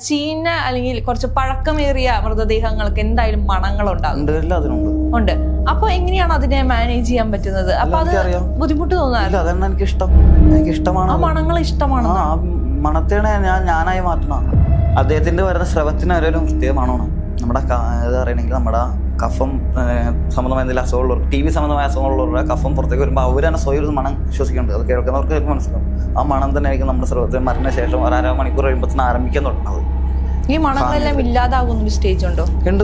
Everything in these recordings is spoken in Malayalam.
ചീന അല്ലെങ്കിൽ കുറച്ച് പഴക്കമേറിയ മൃതദേഹങ്ങൾക്ക് എന്തായാലും മണങ്ങളുണ്ടാകും. ഉണ്ട്. അപ്പൊ എങ്ങനെയാണ് അതിനെ മാനേജ് ചെയ്യാൻ പറ്റുന്നത്? അപ്പൊ അത് ബുദ്ധിമുട്ട് തോന്നാറില്ല. എനിക്ക് ഇഷ്ടമാണ്. ആ മണങ്ങൾ ഇഷ്ടമാണ്. മണത്തേണ് ഞാനായി മാറ്റണം. അദ്ദേഹത്തിന്റെ വരുന്ന സ്രവത്തിന് ഒരു പ്രത്യേക മണമാണ്. നമ്മുടെ എന്താ പറയണെങ്കിൽ നമ്മുടെ കഫം സംബന്ധമായ എന്തെങ്കിലും അസുഖമുള്ളവർ, ടി വി സംബന്ധമായ അസുഖമുള്ളവരുടെ കഫം പുറത്തേക്ക് വരുമ്പോൾ അവർ തന്നെ സ്വയം ഒരു മണം ശ്വസിക്കുന്നുണ്ട്. അത് കേൾക്കുന്നവർക്ക് മനസ്സിലാവും. ആ മണം തന്നെ ആയിരിക്കും നമ്മുടെ സ്രവത്തിന് മരണശേഷം ഒരു 1.5 മണിക്കൂർ കഴിയുമ്പോൾ ആരംഭിക്കാൻ തുടങ്ങുന്നത്. ഈ മണങ്ങളെല്ലാം ഇല്ലാതാകുന്ന ഒരു സ്റ്റേജ് ഉണ്ടോ? ഉണ്ട്.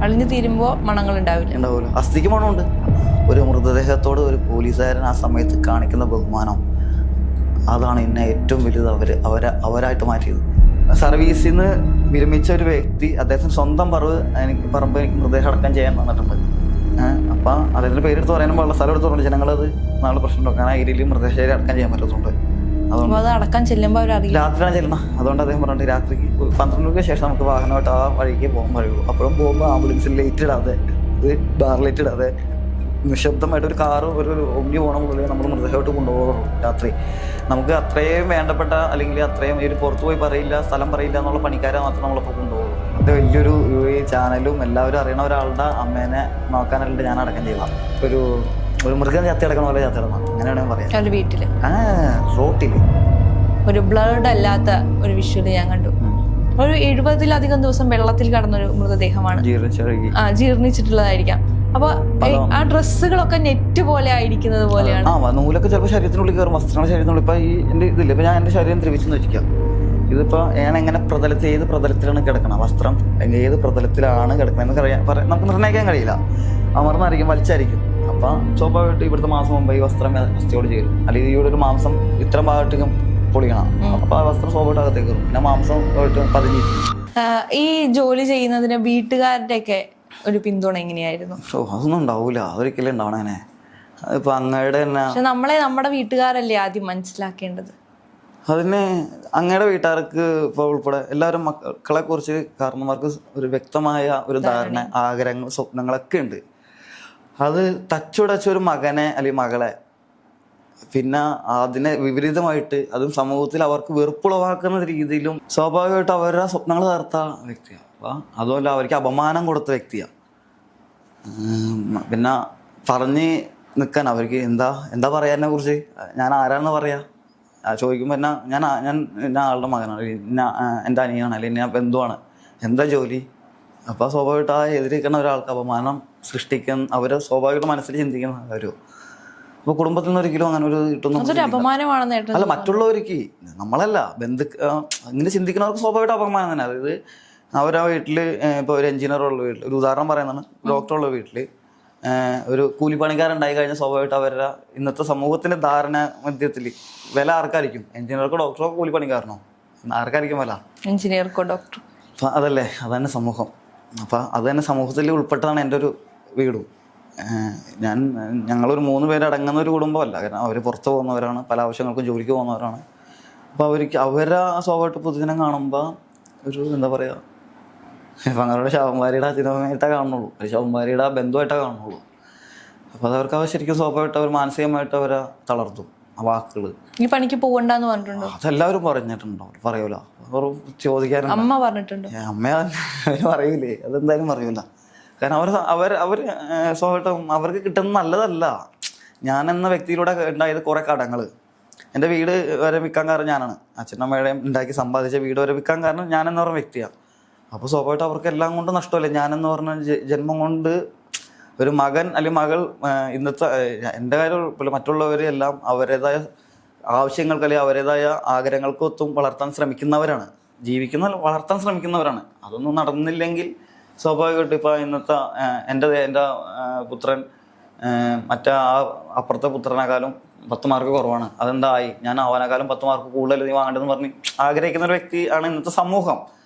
അളിഞ്ഞു തീരുമ്പോ മണങ്ങൾ ഉണ്ടാവില്ല. അസ്ഥിക്ക് മണമുണ്ട്. ഒരു മൃതദേഹത്തോട് ഒരു പോലീസുകാരൻ ആ സമയത്ത് കാണിക്കുന്ന ബഹുമാനം, അതാണ് എന്നെ ഏറ്റവും വലുത് അവരായിട്ട് മാറ്റിയത്. സർവീസിൽ നിന്ന് വിരമിച്ച ഒരു വ്യക്തി അദ്ദേഹത്തിന് സ്വന്തം പറമ്പ് എനിക്ക് മൃതദേഹം അടക്കം ചെയ്യാൻ വന്നിട്ടുണ്ട്. അപ്പം അദ്ദേഹത്തിൻ്റെ പേരെടുത്ത് പറയാനും പാടില്ല, സ്ഥലം എടുത്ത് പറഞ്ഞു ജനങ്ങളത് നാളെ പ്രശ്നമുണ്ടോ, കാരണം ആ ഏരിയയിൽ മൃതശരീരം അടക്കം ചെയ്യാൻ പറ്റുന്നുണ്ട്. അതുകൊണ്ട് അടക്കം ചെല്ലുമ്പോൾ രാത്രിയാണ് ചെല്ലണം. അതുകൊണ്ട് അദ്ദേഹം പറഞ്ഞിട്ട് രാത്രിക്ക് 12 മണിക്ക് ശേഷം നമുക്ക് വാഹനമായിട്ട് ആ വഴിക്ക് പോകാൻ കഴിയുള്ളൂ. അപ്പോഴും പോകുമ്പോൾ ആംബുലൻസിൽ ലൈറ്റ് ഇടാതെ, ഇത് ബാർ ലൈറ്റ് ഇടാതെ നിശബ്ദമായിട്ട് ഒരു കാറ് ഒരു ഒമ്നി പോകണം പോലെ നമ്മൾ മൃതദേഹമായിട്ട് കൊണ്ടുപോകുള്ളൂ രാത്രി. നമുക്ക് അത്രയും വേണ്ടപ്പെട്ട അല്ലെങ്കിൽ അത്രയും ഒരു പുറത്തു പോയി പറയില്ല, സ്ഥലം പറയില്ല എന്നുള്ള പണിക്കാരെ മാത്രം നമ്മളിപ്പോൾ കൊണ്ടുപോകുള്ളൂ. അത് വലിയൊരു ചാനലും എല്ലാവരും അറിയണ ഒരാളുടെ അമ്മേനെ നോക്കാനായിട്ട് ഞാൻ അടക്കം ചെയ്യலாம். ഒരു മൃഗം ചത്തി അടക്കണ പോലെ ചത്തി ഇടണം, അങ്ങനെയാണ് പറയാം. വീട്ടില് റോട്ടില് ഒരു ബ്ലഡ് അല്ലാത്ത ഒരു വിഷ്വല് ഞാൻ കണ്ടു. ഒരു 70-ലധികം ദിവസം വെള്ളത്തിൽ കടന്നൊരു മൃതദേഹമാണ്. ജീർണിച്ചിട്ടുള്ളതായിരിക്കാം. അപ്പൊ ആ ഡ്രസ്സുകളൊക്കെ നെറ്റ് പോലെ ആയിരിക്കുന്നത് പോലെയാണ്. നൂലൊക്കെ ചിലപ്പോൾ ശരീരത്തിനുള്ളിൽ കയറും, വസ്ത്രങ്ങൾ ശരീരത്തിനുള്ളിൽ. ഇപ്പൊ ഈ എന്റെ ഇതില്ല, ഇപ്പൊ ഞാൻ എന്റെ ശരീരം ദ്രവിച്ചെന്ന് വെച്ചിരിക്കാം. ഇതിപ്പോ ഞാൻ എങ്ങനെ ഏത് പ്രതലത്തിലാണ് കിടക്കണം, വസ്ത്രം ഏത് പ്രതലത്തിലാണ് കിടക്കണമെന്ന് നമുക്ക് നിർണ്ണയിക്കാൻ കഴിയില്ല. അമർന്നായിരിക്കും, വലിച്ചായിരിക്കും. അപ്പൊ സ്വാഭാവികമായിട്ട് ഇവിടുത്തെ മാസം മുമ്പ് ഈ വസ്ത്രം അസ്ഥിയോട് ചേരും, അല്ലെങ്കിൽ ഇവിടെ ഒരു മാംസം ഇത്ര ഭാഗത്തേക്കും പൊളിയണം. അപ്പൊ ആ വസ്ത്രം സ്വാഭാവികമായിട്ട് അകത്തേക്ക് കയറും, പിന്നെ മാംസം പതിഞ്ഞിരിക്കും. ഈ ജോലി ചെയ്യുന്നതിന് വീട്ടുകാരുടെ ഒക്കെ ഒരു പിന്തുണ എങ്ങനെയായിരുന്നു? അതൊന്നും ഉണ്ടാവൂല, അതൊരിക്കലും ഉണ്ടാവണേ. അതിപ്പോ അങ്ങയുടെ തന്നെ നമ്മുടെ വീട്ടുകാരല്ലേ ആദ്യം മനസ്സിലാക്കേണ്ടത്. അതിന് അങ്ങയുടെ വീട്ടുകാർക്ക് ഇപ്പോൾ ഉൾപ്പെടെ എല്ലാവരും മക്കളെ കുറിച്ച് കാരണന്മാർക്ക് ഒരു വ്യക്തമായ ഒരു ധാരണ, ആഗ്രഹങ്ങൾ, സ്വപ്നങ്ങളൊക്കെ ഉണ്ട്. അത് തച്ചുടച്ച ഒരു മകനെ അല്ലെങ്കിൽ മകളെ പിന്നെ അതിനെ വിപരീതമായിട്ട് അതും സമൂഹത്തിൽ അവർക്ക് വെറുപ്പുളവാക്കുന്ന രീതിയിലും സ്വാഭാവികമായിട്ട് അവരുടെ സ്വപ്നങ്ങൾ തകർത്ത വ്യക്തിയാണ്. അപ്പം അതുമല്ല, അവർക്ക് അപമാനം കൊടുത്ത വ്യക്തിയാണ്. പിന്നെ പറഞ്ഞ് നിൽക്കാൻ അവർക്ക് എന്താ പറയാനെ കുറിച്ച് ഞാൻ ആരാണെന്ന് പറയാ ചോദിക്കുമ്പോൾ ഞാൻ ആളുടെ മകനാണ്, എൻ്റെ അനിയനാണ്, അല്ലെങ്കിൽ ഞാൻ ബന്ധുവാണ്, എന്താ ജോലി. അപ്പോൾ സ്വാഭാവികമായിട്ട് ആ എതിരിക്കുന്ന ഒരാൾക്ക് അപമാനം സൃഷ്ടിക്കുന്ന അവരെ സ്വാഭാവികമായിട്ട് മനസ്സിൽ ചിന്തിക്കുന്ന കാര്യവും. അപ്പോൾ കുടുംബത്തിൽ നിന്ന് ഒരിക്കലും അങ്ങനെ ഒരു കിട്ടുന്നു അല്ല, മറ്റുള്ളവർക്ക് നമ്മളല്ല ഇങ്ങനെ ചിന്തിക്കുന്നവർക്ക് സ്വാഭാവികമായിട്ട് അപമാനം തന്നെ. അതായത് അവരാ വീട്ടിൽ ഇപ്പോൾ ഒരു എഞ്ചിനീയറുള്ള വീട്ടിൽ, ഒരു ഉദാഹരണം പറയുന്നതാണ്, ഡോക്ടറുള്ള വീട്ടിൽ ഒരു കൂലിപ്പണിക്കാരുണ്ടായി കഴിഞ്ഞാൽ സ്വാഭാവികമായിട്ട് അവരുടെ ഇന്നത്തെ സമൂഹത്തിന്റെ ധാരണ മധ്യത്തിൽ വില ആർക്കായിരിക്കും? എഞ്ചിനീയർക്കോ ഡോക്ടറോ കൂലിപ്പണിക്കാരനോ? ആർക്കായിരിക്കും വില? എഞ്ചിനീയർക്കോ ഡോക്ടർ. അതല്ലേ, അതന്നെ സമൂഹം. അപ്പം അത് തന്നെ സമൂഹത്തിൽ ഉൾപ്പെട്ടതാണ് എൻ്റെ ഒരു വീടും. ഞങ്ങളൊരു 3 പേര് അടങ്ങുന്ന ഒരു കുടുംബമല്ല. കാരണം അവർ പുറത്ത് പോകുന്നവരാണ്, പല ആവശ്യങ്ങൾക്കും ജോലിക്ക് പോകുന്നവരാണ്. അപ്പോൾ അവരെ സ്വാഭാവികമായിട്ട് പൊതുജനം കാണുമ്പോൾ ഒരു എന്താ പറയുക, ഇപ്പം അവരുടെ ശവംഭാരിയുടെ അച്ഛനമ്മയായിട്ടാണ് കാണുന്നുള്ളൂ, ഒരു ശവംഭാരിയുടെ ബന്ധുവായിട്ടാണ് കാണുന്നുള്ളൂ. അപ്പോൾ അതവർക്ക് അവർ ശരിക്കും സ്വാഭാവികമായിട്ട് അവർ മാനസികമായിട്ട് അവരെ തളർത്തും. ആ വാക്കുകൾ ഈ പണിക്ക് പോകണ്ടെന്ന് പറഞ്ഞിട്ടുണ്ടോ? അതെല്ലാവരും പറഞ്ഞിട്ടുണ്ടോ? പറയൂല, അവർ ചോദിക്കാറുണ്ട്. അമ്മ പറഞ്ഞിട്ടുണ്ടോ? അമ്മ പറയൂലേ, അതെന്തായാലും പറയൂല. കാരണം അവർ സ്വാഭാവികമായിട്ടും അവർക്ക് കിട്ടുന്നത് നല്ലതല്ല. ഞാൻ എന്ന വ്യക്തിയിലൂടെ ഉണ്ടായത് കുറേ കടങ്ങൾ. എൻ്റെ വീട് വരെ വിൽക്കാൻ കാരണം ഞാനാണ്. അച്ഛനമ്മയുടെയും ഉണ്ടാക്കി സമ്പാദിച്ച വീട് വരെ വിൽക്കാൻ കാരണം ഞാനെന്ന് പറഞ്ഞ വ്യക്തിയാണ്. അപ്പോൾ സ്വാഭാവികമായിട്ട് അവർക്ക് എല്ലാം കൊണ്ട് നഷ്ടമല്ലേ. ഞാനെന്ന് പറഞ്ഞ ജന്മം കൊണ്ട് ഒരു മകൻ അല്ലെങ്കിൽ മകൾ ഇന്നത്തെ എൻ്റെ കാര്യം മറ്റുള്ളവരെല്ലാം അവരുടേതായ ആവശ്യങ്ങൾക്ക് അല്ലെങ്കിൽ അവരുടേതായ ആഗ്രഹങ്ങൾക്കൊത്തും വളർത്താൻ ശ്രമിക്കുന്നവരാണ്, വളർത്താൻ ശ്രമിക്കുന്നവരാണ്. അതൊന്നും നടന്നില്ലെങ്കിൽ സ്വാഭാവികമായിട്ട് ഇപ്പോൾ ഇന്നത്തെ എൻ്റെ പുത്രൻ മറ്റേ അപ്പുറത്തെ പുത്രനേക്കാളും 10 മാർക്ക് കുറവാണ്, അതെന്തായി, ഞാൻ അവനേക്കാളും 10 മാർക്ക് കൂടുതൽ നീ വാങ്ങേണ്ടതെന്ന് പറഞ്ഞ് ആഗ്രഹിക്കുന്ന ഒരു വ്യക്തിയാണ് ഇന്നത്തെ സമൂഹം.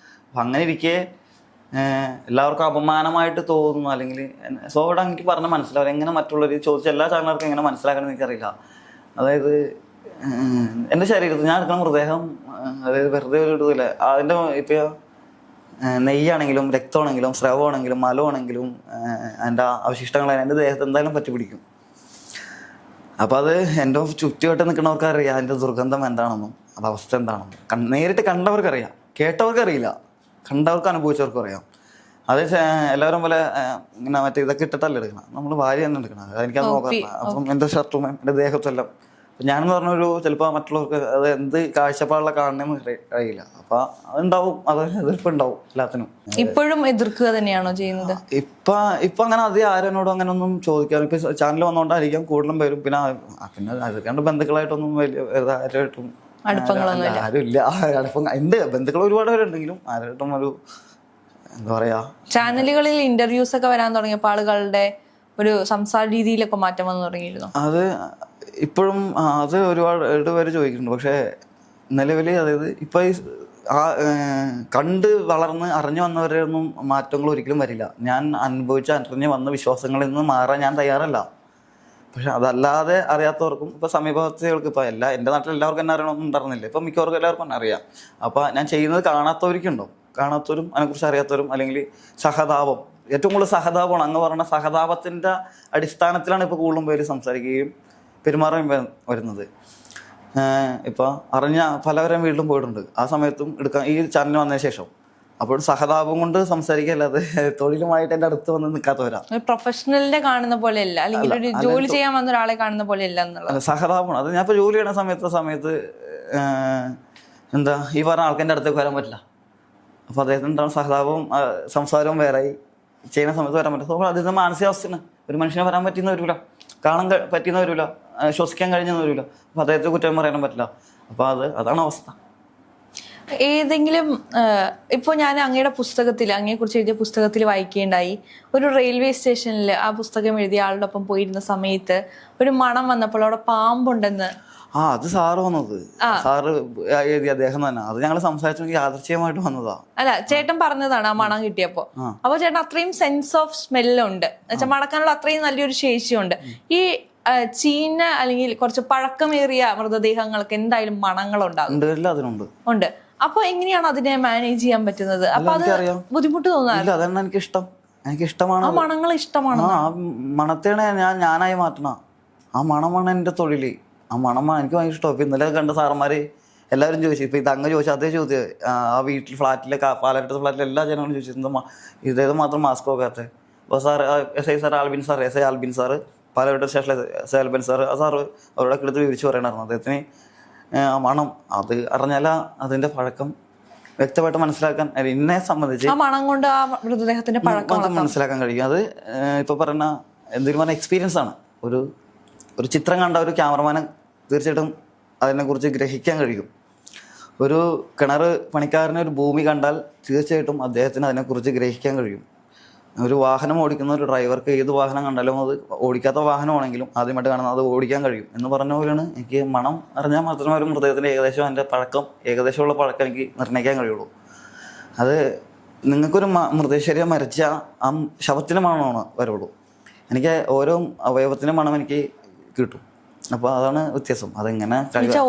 അപ്പം അങ്ങനെ ഇരിക്കെ എല്ലാവർക്കും അപമാനമായിട്ട് തോന്നുന്നു, അല്ലെങ്കിൽ സ്വാഭാവികം എനിക്ക് പറഞ്ഞാൽ മനസ്സിലാവും. എങ്ങനെ മറ്റുള്ളവർ ചോദിച്ച എല്ലാ ചാനലുകാർക്കും എങ്ങനെ മനസ്സിലാക്കണം എനിക്കറിയില്ല. അതായത് എൻ്റെ ശരീരത്തിൽ ഞാൻ എടുക്കുന്ന മൃതദേഹം, അതായത് വെറുതെ ഒരു ഇടുന്നില്ല, അതിൻ്റെ ഇപ്പോൾ നെയ്യാണെങ്കിലും രക്തമാണെങ്കിലും സ്രവമാണെങ്കിലും മലമാണെങ്കിലും അതിൻ്റെ അവശിഷ്ടങ്ങൾ എൻ്റെ ദേഹത്ത് എന്തായാലും പറ്റി പിടിക്കും. അപ്പോൾ അത് എൻ്റെ ചുറ്റുവട്ടം നിൽക്കുന്നവർക്ക് അറിയാം അതിൻ്റെ ദുർഗന്ധം എന്താണെന്നും അത് അവസ്ഥ എന്താണെന്ന് നേരിട്ട് കണ്ടവർക്കറിയാം, കേട്ടവർക്കറിയില്ല, കണ്ടവർക്ക് അനുഭവിച്ചവർക്കും അറിയാം. അത് എല്ലാവരും പോലെ ഇങ്ങനെ മറ്റേ ഇതൊക്കെ ഇട്ടിട്ടല്ല എടുക്കണം, നമ്മൾ ഭാര്യ തന്നെ എടുക്കണം. എനിക്കത് നോക്കാം. അപ്പം എൻ്റെ ഷർട്ടും എൻ്റെ ദേഹത്തെല്ലാം ഞാനെന്ന് പറഞ്ഞൊരു ചിലപ്പോൾ മറ്റുള്ളവർക്ക് അത് എന്ത് കാഴ്ചപ്പാടുള്ള കാണണമെന്ന് കഴിയില്ല. അപ്പം അതുണ്ടാവും, അത് എതിർപ്പ് ഉണ്ടാവും എല്ലാത്തിനും. ഇപ്പോഴും എതിർക്കുക തന്നെയാണോ ചെയ്യുന്നത്? ഇപ്പൊ അങ്ങനെ അധികം ആരോടും അങ്ങനെ ഒന്നും ചോദിക്കാറ്. ഇപ്പൊ ചാനൽ വന്നോണ്ടായിരിക്കും കൂടുതലും പേരും. പിന്നെ അതൊക്കെയാണ്ട് ബന്ധുക്കളായിട്ടൊന്നും വലിയ ആരുമായിട്ടും ആരുമില്ല. അടുപ്പം ഉണ്ട്, ബന്ധുക്കൾ ഒരുപാട് പേരുണ്ടെങ്കിലും ആരായിട്ടും ഒരു എന്താ പറയാ. ചാനലുകളിൽ ഇന്റർവ്യൂസ് ഒക്കെ വരാൻ തുടങ്ങിയപ്പോൾ ആളുകളുടെ ഒരു സംസാര രീതിയിലൊക്കെ മാറ്റം വന്നു തുടങ്ങിയിരുന്നു. അത് ഇപ്പോഴും അത് ഒരുപാട് പേര് ചോദിക്കുന്നുണ്ട്. പക്ഷെ നിലവിൽ അതായത് ഇപ്പൊ കണ്ട് വളർന്ന് അറിഞ്ഞു വന്നവരെ ഒന്നും മാറ്റങ്ങൾ ഒരിക്കലും വരില്ല. ഞാൻ അറിഞ്ഞു വന്ന വിശ്വാസങ്ങളിൽ നിന്ന് മാറാൻ ഞാൻ തയ്യാറല്ല. പക്ഷെ അതല്ലാതെ അറിയാത്തവർക്കും ഇപ്പൊ സമീപവാസികൾക്ക് ഇപ്പൊ എൻ്റെ നാട്ടിൽ എല്ലാവർക്കും എന്നെ അറിയണമെന്നും ഉണ്ടായിരുന്നില്ല. ഇപ്പൊ മിക്കവർക്കും എല്ലാവർക്കും എന്നെ അറിയാം. അപ്പൊ ഞാൻ ചെയ്യുന്നത് കാണാത്തവർക്കുണ്ടോ, കാണാത്തവരും അതിനെക്കുറിച്ച് അറിയാത്തവരും. അല്ലെങ്കിൽ സഹതാപം, ഏറ്റവും കൂടുതൽ സഹതാപമാണ്. അങ്ങ് പറയുന്ന സഹതാപത്തിന്റെ അടിസ്ഥാനത്തിലാണ് ഇപ്പൊ കൂടുതലും പേര് സംസാരിക്കുകയും പെരുമാറുകയും വരുന്നത്. ഇപ്പൊ അറിഞ്ഞ പലവരും വീട്ടിലും പോയിട്ടുണ്ട്. ആ സമയത്തും ഈ ചാനൽ വന്നതിന് ശേഷം അപ്പോൾ സഹതാപം കൊണ്ട് സംസാരിക്കല്ലാതെ തൊഴിലുമായിട്ട് എൻ്റെ അടുത്ത് വന്ന് നിൽക്കാത്തവരാ. പ്രൊഫഷണലിനെ കാണുന്ന പോലെയല്ല, അല്ലെങ്കിൽ ഒരു ജോലി ചെയ്യാൻ വന്ന ഒരാളെ കാണുന്ന പോലെയല്ല എന്നുള്ളത് സഹതാപമാണ്. അത് ഞാൻ ഇപ്പൊ ജോലി ചെയ്യുന്ന സമയത്ത് എന്താ ഈ പറഞ്ഞ ആൾക്ക് എൻ്റെ അടുത്തേക്ക് വരാൻ പറ്റില്ല. അപ്പൊ അദ്ദേഹത്തിൻ്റെ സഹതാപവും സംസാരവും വേറെ ചെയ്യുന്ന സമയത്ത് വരാൻ പറ്റില്ല. അപ്പോൾ അദ്ദേഹത്തിന്റെ മാനസികാവസ്ഥയാണ്. ഒരു മനുഷ്യനെ വരാൻ പറ്റുന്ന വരില്ല, കാണാൻ പറ്റുന്ന വരില്ല, ശ്വസിക്കാൻ കഴിഞ്ഞെന്ന് വരില്ല. അപ്പൊ അദ്ദേഹത്തെ കുറ്റം പറയാനും പറ്റില്ല. അപ്പൊ അതാണ് അവസ്ഥ. ഏതെങ്കിലും ഇപ്പോൾ ഞാൻ അങ്ങയുടെ പുസ്തകത്തിൽ, അങ്ങയെക്കുറിച്ച് എഴുതിയ പുസ്തകത്തിൽ വായിക്കുകയുണ്ടായി, ഒരു റെയിൽവേ സ്റ്റേഷനിൽ ആ പുസ്തകം എഴുതിയ ആളുടെ ഒപ്പം പോയിരുന്ന സമയത്ത് ഒരു മണം വന്നപ്പോൾ അവിടെ പാമ്പുണ്ടെന്ന്. അത് സാറ് വന്നത്, സാറ് എഴുതിയ അദ്ദേഹം തന്നെ. അത് ഞങ്ങൾ സംസാരിച്ചെങ്കിൽ യാദൃച്ഛികമായിട്ട് വന്നതാ. അല്ല, ചേട്ടൻ പറഞ്ഞതാണ് ആ മണം കിട്ടിയപ്പോ. അപ്പൊ ചേട്ടൻ അത്രയും സെൻസ് ഓഫ് സ്മെല്ലുണ്ട്, മണക്കാനുള്ള അത്രയും നല്ലൊരു ശേഷിയുണ്ട്. ഈ ചീന അല്ലെങ്കിൽ കുറച്ച് പഴക്കമേറിയ മൃതദേഹങ്ങൾക്ക് എന്തായാലും മണങ്ങളുണ്ടാകും ഉണ്ട്. അപ്പൊ എങ്ങനെയാണ് അതിനെ മാനേജ് ചെയ്യാൻ പറ്റുന്നത്? അപ്പൊ അത് ബുദ്ധിമുട്ട് തോന്നാറില്ല? അതാണ് എനിക്കിഷ്ടമാണ്. ആ മണങ്ങൾ ഇഷ്ടമാണ്. ആ മണത്തെയാണ് ഞാനായി മാറ്റണ. ആ മണമാണ് എൻ്റെ തൊഴില്. ആ മണമാണ് എനിക്ക് ഭയങ്കര ഇഷ്ടം. ഇപ്പൊ ഇന്നലെ കണ്ട സാറന്മാര് എല്ലാവരും ചോദിച്ചു. ഇപ്പൊ ഇത് അങ്ങ് ചോദിച്ചു, അതേ ചോദ്യം ആ വീട്ടിൽ ഫ്ലാറ്റിലെ പാലക്കാട് ഫ്ലാറ്റിലെ എല്ലാ ജനങ്ങളും ചോദിച്ചിരുന്നു, ഇതേത് മാത്രം മാസ്ക് വെക്കാത്ത. അപ്പോൾ sir SI sir Albin sir, SI Albin sir, Palakkad സ്റ്റേഷനിലെ SI ആൽബിൻ സാറ്, ആ സാറ് അവരുടെ അടുത്ത് വിവരിച്ച് പറയണമായിരുന്നു. അദ്ദേഹത്തിന് മണം അത് അറിഞ്ഞാൽ അതിന്റെ പഴക്കം വ്യക്തമായിട്ട് മനസ്സിലാക്കാൻ എന്നെ സംബന്ധിച്ച് മണം കൊണ്ട് ആ മൃതദേഹത്തിന്റെ പഴക്കം മനസ്സിലാക്കാൻ കഴിയും. അത് ഇപ്പൊ പറഞ്ഞ എന്തെങ്കിലും പറഞ്ഞ എക്സ്പീരിയൻസ് ആണ്. ഒരു ചിത്രം കണ്ട ഒരു ക്യാമറമാന് തീർച്ചയായിട്ടും അതിനെക്കുറിച്ച് ഗ്രഹിക്കാൻ കഴിയും. ഒരു കിണർ പണിക്കാരന് ഒരു ഭൂമി കണ്ടാൽ തീർച്ചയായിട്ടും അദ്ദേഹത്തിന് അതിനെക്കുറിച്ച് ഗ്രഹിക്കാൻ കഴിയും. ഒരു വാഹനം ഓടിക്കുന്ന ഒരു ഡ്രൈവർക്ക് ഏത് വാഹനം കണ്ടാലും, അത് ഓടിക്കാത്ത വാഹനമാണെങ്കിലും ആദ്യമായിട്ട് കാണുന്നത് അത് ഓടിക്കാൻ കഴിയും എന്ന് പറഞ്ഞ പോലെയാണ്. എനിക്ക് മണം അറിഞ്ഞാൽ മാത്രമേ ഒരു മൃതദേഹത്തിൻ്റെ അതിൻ്റെ ഏകദേശമുള്ള പഴക്കം എനിക്ക് നിർണ്ണയിക്കാൻ കഴിയുള്ളൂ. അത് നിങ്ങൾക്കൊരു മൃതശരീരം മരിച്ച ആ ശവത്തിന് മണമാണ് വരുള്ളൂ. എനിക്ക് ഓരോ അവയവത്തിൻ്റെ മണം എനിക്ക് കിട്ടും. അപ്പോൾ അതാണ് വ്യത്യാസം. അതെങ്ങനെ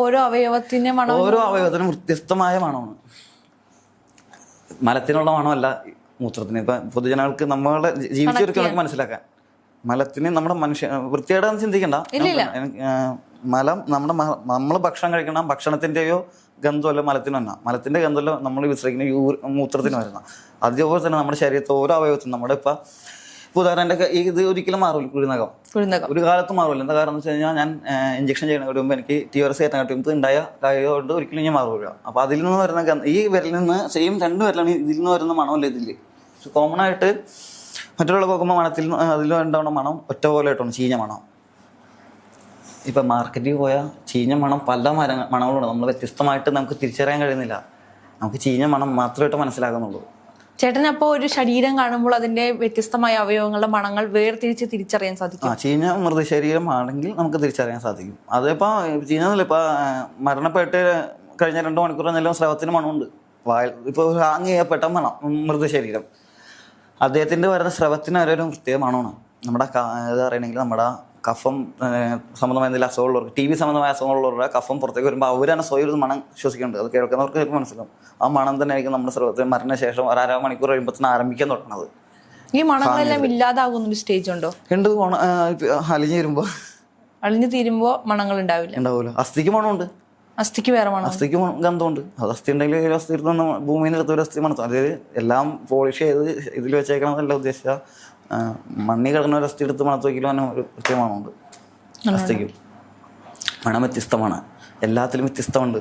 ഓരോ അവയവത്തിനും വ്യത്യസ്തമായ മണമാണ്. മലത്തിനുള്ള മണമല്ല മൂത്രത്തിന്. ഇപ്പം പൊതുജനങ്ങൾക്ക് നമ്മളെ ജീവിച്ചൊരുക്കണക്ക് മനസ്സിലാക്കാൻ, മലത്തിന് നമ്മുടെ വൃത്തിയുടെ ചിന്തിക്കണ്ട. മലം നമ്മൾ ഭക്ഷണം കഴിക്കണം, ഭക്ഷണത്തിൻ്റെയോ ഗന്ധമല്ല മലത്തിന് വന്ന. മലത്തിൻ്റെ ഗന്ധമല്ല നമ്മൾ വിശ്രമിക്കുന്ന മൂത്രത്തിന് വരുന്ന. അതേപോലെ തന്നെ നമ്മുടെ ശരീരത്തെ ഓരോ അവയവത്തിനും നമ്മുടെ ഇപ്പം ഉദാഹരണം ഇത് ഒരിക്കലും മാറില്ല. കുഴിനകം ഒരു കാലത്ത് മാറില്ല. എന്താ കാരണം എന്ന് വെച്ച് കഴിഞ്ഞാൽ ഞാൻ ഇഞ്ചക്ഷൻ ചെയ്യുന്ന മുമ്പ് എനിക്ക് TRS കയറ്റാൻ മുമ്പ് ഉണ്ടായ കാര്യമുണ്ട്, ഒരിക്കലും ഞാൻ മാറില്ല. അപ്പോൾ അതിൽ നിന്ന് വരുന്ന ഈ വിരലിൽ നിന്ന് സെയിം 2 വിരലാണ് ഇതിൽ നിന്ന് വരുന്ന മണമല്ല ഇതിൽ. കോമൺ ആയിട്ട് മറ്റുള്ള നോക്കുമ്പോൾ അതിൽ ഉണ്ടാവുന്ന മണം ഒറ്റ പോലെ ആയിട്ടാണ് ചീഞ്ഞ മണം. ഇപ്പം മാർക്കറ്റിൽ പോയാൽ ചീഞ്ഞ മണം പല മണങ്ങളുണ്ട്. നമ്മൾ വ്യത്യസ്തമായിട്ട് നമുക്ക് തിരിച്ചറിയാൻ കഴിയുന്നില്ല. നമുക്ക് ചീഞ്ഞ മണം മാത്രമായിട്ട് മനസ്സിലാക്കുന്നുള്ളൂ. ചേട്ടനപ്പോ ഒരു ശരീരം കാണുമ്പോൾ അതിന്റെ വ്യത്യസ്തമായ അവയവങ്ങളുടെ മണങ്ങൾ തിരിച്ചറിയാൻ സാധിക്കും. ചീഞ്ഞ മൃതശരീരം ആണെങ്കിൽ നമുക്ക് തിരിച്ചറിയാൻ സാധിക്കും. അതിപ്പോ ചീഞ്ഞതല്ല, ഇപ്പൊ മരണപ്പെട്ട് കഴിഞ്ഞ 2 മണിക്കൂർ നിലവും സ്രവത്തിന് മണമുണ്ട്. ഇപ്പൊ ഹാങ് ചെയ്യപ്പെട്ട മൃതശരീരം അദ്ദേഹത്തിന്റെ വരുന്ന സ്രവത്തിന് ഒരു പ്രത്യേക മണമാണ്. നമ്മുടെ ഇത് അറിയണമെങ്കിൽ നമ്മുടെ കഫം സംബന്ധമായ എന്തെങ്കിലും അസുഖമുള്ളവർക്ക്, TB സംബന്ധമായ അസുഖങ്ങളുള്ളവരുടെ കഫം പുറത്തേക്ക് വരുമ്പോൾ അവർ തന്നെ സ്വയം ഒരു മണം ശ്വസിക്കുന്നുണ്ട്. അത് കേൾക്കുന്നവർക്ക് ചിലപ്പോൾ മനസ്സിലാവും. ആ മണം തന്നെ ആയിരിക്കും നമ്മുടെ സ്രവത്തിന് മരണശേഷം 1.5 മണിക്കൂർ കഴിയുമ്പോൾ ആരംഭിക്കാൻ തുടങ്ങുന്നത്. ഈ മണങ്ങളെല്ലാം ഇല്ലാതാകുന്ന ഒരു സ്റ്റേജ് ഉണ്ടോ? ഉണ്ട്. അലിഞ്ഞു തീരുമ്പോ മണങ്ങൾ ഉണ്ടാവില്ല. അസ്ഥിക്ക് മണമുണ്ട്. അസ്ഥിക്ക് വേറെ മണം. അസ്ഥിക്ക് ഗന്ധമുണ്ട്. അത് അസ്ഥി ഉണ്ടെങ്കിൽ ഒരു അസ്ഥി എടുത്ത് ഭൂമിയിൽ നിന്ന് എടുത്ത ഒരു അസ്ഥി മണത്തും. അത് എല്ലാം പോളിഷ് ചെയ്ത് ഇതിൽ വെച്ചേക്കണമെന്നല്ല ഉദ്ദേശിച്ച മണ്ണി കിടന്ന ഒരു അസ്ഥി എടുത്ത് മണത്ത് വയ്ക്കലും തന്നെ ഒരു പ്രത്യേക മണമുണ്ട്. അസ്ഥിക്കും മണം വ്യത്യസ്തമാണ്, എല്ലാത്തിലും വ്യത്യസ്തമുണ്ട്.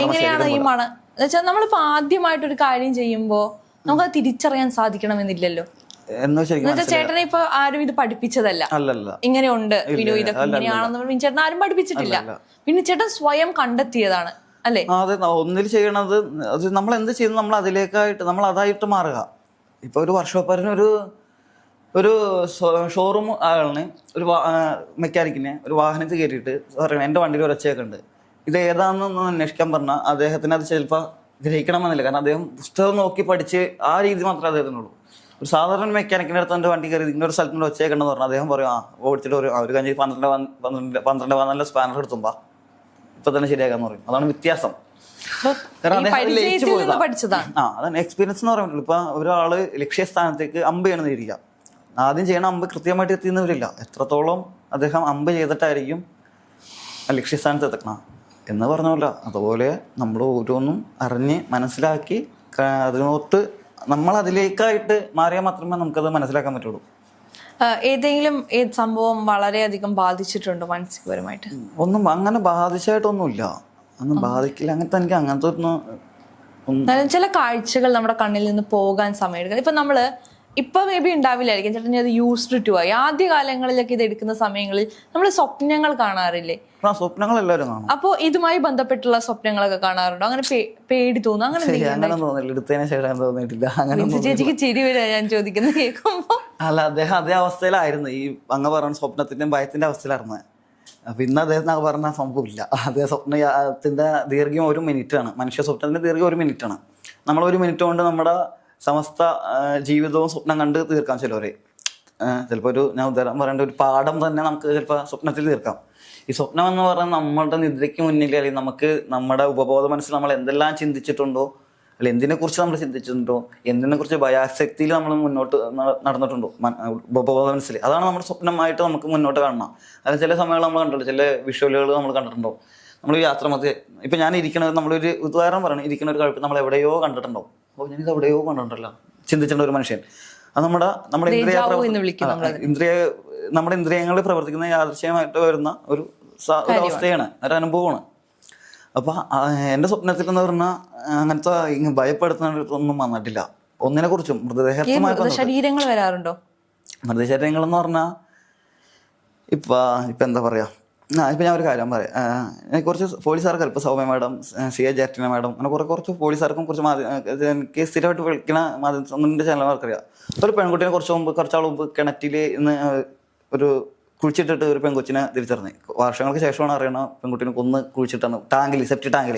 എങ്ങനെയാണ് ഈ മണം എന്നുവെച്ചാൽ നമ്മളിപ്പോ ആദ്യമായിട്ടൊരു കാര്യം ചെയ്യുമ്പോ നമുക്കത് തിരിച്ചറിയാൻ സാധിക്കണമെന്നില്ലല്ലോ. ചേട്ടനെ ഇപ്പൊ ആരും ഇത് പഠിപ്പിച്ചതല്ല, ഇങ്ങനെയുണ്ട് വിനു, ഇതൊക്കെ ഇങ്ങനെയാണെന്ന് വിനുചേട്ടൻ ആരും പഠിപ്പിച്ചിട്ടില്ല. വിനുചേട്ടൻ സ്വയം കണ്ടെത്തിയതാണ് അല്ലേ? അതെ, ഒന്നിൽ ചെയ്യണത് അത് നമ്മൾ എന്ത് ചെയ്യുന്നു നമ്മൾ അതിലേക്കായിട്ട് നമ്മൾ അതായിട്ട് മാറുക. ഇപ്പൊ ഒരു വർക്ക്ഷോപ്പറിന് ഒരു ഷോറൂം ആളിന് ഒരു മെക്കാനിക്കിനെ ഒരു വാഹനത്തിൽ കയറ്റിയിട്ട് പറയണം എൻ്റെ വണ്ടിയിൽ ഒരച്ചയൊക്കെ ഉണ്ട്, ഇത് ഏതാണെന്ന് അന്വേഷിക്കാൻ പറഞ്ഞാൽ അദ്ദേഹത്തിന് അത് ചിലപ്പോൾ ഗ്രഹിക്കണമെന്നില്ല. കാരണം അദ്ദേഹം പുസ്തകം നോക്കി പഠിച്ച് ആ രീതി മാത്രമേ അദ്ദേഹത്തിനുള്ളൂ. ഒരു സാധാരണ മെക്കാനിക്കിൻ്റെ അടുത്ത് എൻ്റെ വണ്ടി കയറി ഇങ്ങനെ ഒരു സ്ഥലത്തിൻ്റെ ഒച്ചയൊക്കെണ്ടെന്ന് പറഞ്ഞാൽ അദ്ദേഹം പറയും ഓടിച്ചിട്ട് ഒരു കഴിഞ്ഞ് 12 നല്ല സ്പാനർ എടുത്തുമ്പോ ഇപ്പൊ തന്നെ ശരിയാക്കാന്ന് പറയും. അതാണ് വ്യത്യാസം. കാരണം അദ്ദേഹം ലയിച്ചു പോയതാ. അതാണ് എക്സ്പീരിയൻസ് എന്ന് പറയാൻ പറ്റുള്ളൂ. ഇപ്പൊ ഒരാള് ലക്ഷ്യസ്ഥാനത്തേക്ക് അമ്പ് ചെയ്യണമെന്ന് ഇരിക്കാം, ആദ്യം ചെയ്യണ അമ്പ് കൃത്യമായിട്ട് എത്തിയെന്നില്ല, എത്രത്തോളം അദ്ദേഹം അമ്പ് ചെയ്തിട്ടായിരിക്കും ലക്ഷ്യസ്ഥാനത്ത് എത്തണം എന്ന് പറഞ്ഞല്ല. അതുപോലെ നമ്മൾ ഓരോന്നും അറിഞ്ഞ് മനസ്സിലാക്കി അതിനോട്ട് നമ്മൾ അതിലേക്കായിട്ട് മാറിയാൽ മാത്രമേ നമുക്കത് മനസ്സിലാക്കാൻ പറ്റുള്ളൂ. ഏതെങ്കിലും സംഭവം വളരെയധികം ബാധിച്ചിട്ടുണ്ടോ മാനസികപരമായിട്ട്? ഒന്നും അങ്ങനെ ബാധിച്ചായിട്ടൊന്നുമില്ല, ഒന്നും ബാധിക്കില്ല. അങ്ങനത്തെ എനിക്ക് അങ്ങനത്തെ ഒന്നും. ചില കാഴ്ചകൾ നമ്മുടെ കണ്ണിൽ നിന്ന് പോകാൻ സമയം ഇപ്പൊ നമ്മള് ഇപ്പൊ മേ ബി ഉണ്ടാവില്ലായിരിക്കും, ചേട്ടൻ അത് യൂസ്ഡ് ടു ആയി. ആദ്യ കാലങ്ങളിലൊക്കെ ഇത് എടുക്കുന്ന സമയങ്ങളിൽ നമ്മൾ സ്വപ്നങ്ങൾ കാണാറില്ലേ? സ്വപ്നങ്ങൾ എല്ലാവരും കാണും. അപ്പൊ ഇതുമായി ബന്ധപ്പെട്ടുള്ള സ്വപ്നങ്ങളൊക്കെ കാണാറുണ്ടോ? അങ്ങനെ പേടി തോന്നും? അങ്ങനെ ചേച്ചിക്ക് ചിരി വരാ ഞാൻ ചോദിക്കുന്നത് കേൾക്കുമ്പോ. അല്ല, അദ്ദേഹം അതേ അവസ്ഥയിലായിരുന്നു, ഈ അങ്ങ് പറഞ്ഞ സ്വപ്നത്തിന്റെ ഭയത്തിന്റെ അവസ്ഥയിലായിരുന്നു. അപ്പൊ ഇന്ന് അദ്ദേഹത്തിന് പറഞ്ഞ സംഭവം ഇല്ല. അതേ സ്വപ്നത്തിന്റെ ദീർഘ്യം 1 മിനിറ്റാണ്. മനുഷ്യ സ്വപ്നത്തിന്റെ ദീർഘ്യം 1 മിനിറ്റാണ്. നമ്മൾ 1 മിനിറ്റ് കൊണ്ട് നമ്മുടെ സമസ്ത ജീവിതവും സ്വപ്നം കണ്ട് തീർക്കാം. ചിലവരെ ചിലപ്പോൾ ഞാൻ ഉദാഹരണം പറയേണ്ട ഒരു പാഠം തന്നെ നമുക്ക് ചിലപ്പോൾ സ്വപ്നത്തിൽ തീർക്കാം. ഈ സ്വപ്നം എന്ന് പറഞ്ഞാൽ നമ്മുടെ നിദ്രയ്ക്ക് മുന്നിൽ അല്ലെങ്കിൽ നമുക്ക് നമ്മുടെ ഉപബോധ മനസ്സിൽ നമ്മൾ എന്തെല്ലാം ചിന്തിച്ചിട്ടുണ്ടോ, അല്ലെങ്കിൽ എന്തിനെക്കുറിച്ച് നമ്മൾ ചിന്തിച്ചിട്ടുണ്ടോ, എന്തിനെക്കുറിച്ച് ഭയാശക്തിയിൽ നമ്മൾ മുന്നോട്ട് നടന്നിട്ടുണ്ടോ ഉപബോധ മനസ്സിൽ, അതാണ് നമ്മുടെ സ്വപ്നമായിട്ട് നമുക്ക് മുന്നോട്ട് കാണണം. അതായത് ചില സമയങ്ങൾ നമ്മൾ കണ്ടിട്ടുണ്ട്, ചില വിഷ്വലുകൾ നമ്മൾ കണ്ടിട്ടുണ്ടോ. നമ്മൾ യാത്ര മധ്യേ ഇപ്പം ഞാൻ ഇരിക്കണത്, നമ്മളൊരു ഉദാഹരണം പറയണം, ഇരിക്കുന്ന ഒരു കഴിപ്പ് നമ്മൾ എവിടെയോ കണ്ടിട്ടുണ്ടോ. അപ്പോൾ ഞാനിത് എവിടെയോ കണ്ടിട്ടുണ്ടല്ലോ ചിന്തിച്ചിട്ടുള്ള ഒരു മനുഷ്യൻ. അത് നമ്മുടെ ഇന്ദ്രിയങ്ങളിൽ പ്രവർത്തിക്കുന്ന യാദൃശ്യമായിട്ട് വരുന്ന ഒരു അവസ്ഥയാണ്, ഒരു അനുഭവമാണ്. അപ്പൊ എന്റെ സ്വപ്നത്തിൽ എന്ന് പറഞ്ഞാൽ അങ്ങനത്തെ ഭയപ്പെടുത്തുന്നൊന്നും വന്നിട്ടില്ല ഒന്നിനെ കുറിച്ചും. മൃതശരീരങ്ങൾ വരാറുണ്ടോ? മൃതശരീരങ്ങൾ എന്ന് പറഞ്ഞാൽ ഇപ്പൊ എന്താ പറയാ, ഇപ്പൊ ഞാൻ ഒരു കാര്യം പറയാം. കുറച്ച് പോലീസുകാർക്ക് ഇപ്പൊ സൗമ്യ മാഡം, CA ജാറ്റിന മാഡം, അങ്ങനെ കുറച്ച് പോലീസുകാർക്കും കുറച്ച് എനിക്ക് സ്ഥിരമായിട്ട് വിളിക്കുന്ന മാധ്യമത്തിന്റെ ചാനലുകാർക്കറിയാം. ഒരു പെൺകുട്ടിനെ കുറച്ചാൾ മുമ്പ് കിണറ്റിൽ ഇന്ന് ഒരു കുഴിച്ചിട്ടിട്ട് ഒരു പെൺകൊച്ചിനെ തിരിച്ചറിഞ്ഞു. വർഷങ്ങൾക്ക് ശേഷമാണ് അറിയണ പെൺകുട്ടിനെ കൊന്ന് കുഴിച്ചിട്ടാണ് സെപ്റ്റി ടാങ്കിൽ.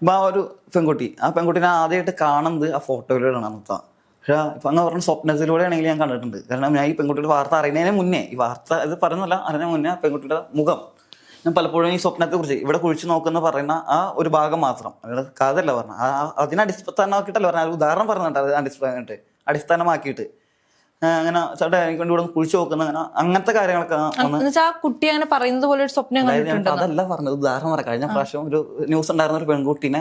ഇപ്പൊ ആ ഒരു പെൺകുട്ടിനെ ആദ്യമായിട്ട് കാണുന്നത് ആ ഫോട്ടോയിലൂടെയാണ് അന്നത്തെ. പക്ഷെ ഇപ്പൊ അങ്ങ് പറഞ്ഞ സ്വപ്നത്തിലൂടെ ആണെങ്കിൽ ഞാൻ കണ്ടിട്ടുണ്ട്. കാരണം ഞാൻ ഈ പെൺകുട്ടിയുടെ വാർത്ത അറിയുന്നതിന് മുന്നേ, ഈ വാർത്ത ഇത് പറയുന്നല്ല, അറിഞ്ഞ മുന്നേ പെൺകുട്ടിയുടെ മുഖം ഞാൻ പലപ്പോഴും ഈ സ്വപ്നത്തെ കുറിച്ച് ഇവിടെ കുഴിച്ചു നോക്കുന്ന പറയുന്ന ആ ഒരു ഭാഗം മാത്രം, അതായത് കഥയല്ല പറഞ്ഞ, അതിനെ അടിസ്ഥാനമാക്കിയിട്ടല്ല പറഞ്ഞ, ഒരു ഉദാഹരണം പറഞ്ഞിട്ട് അത് അടിസ്ഥാനമാക്കിയിട്ട് അങ്ങനെ ചേട്ടാ എനിക്ക് വേണ്ടി ഇവിടെ കുഴിച്ചു നോക്കുന്ന അങ്ങനത്തെ കാര്യങ്ങളൊക്കെ കുട്ടി അങ്ങനെ പറയുന്നത് പോലെ ഒരു സ്വപ്നം. അതല്ല പറഞ്ഞത്, ഉദാഹരണം പറയാം. കഴിഞ്ഞ പ്രാവശ്യം ഒരു ന്യൂസ് ഉണ്ടായിരുന്ന ഒരു പെൺകുട്ടീനെ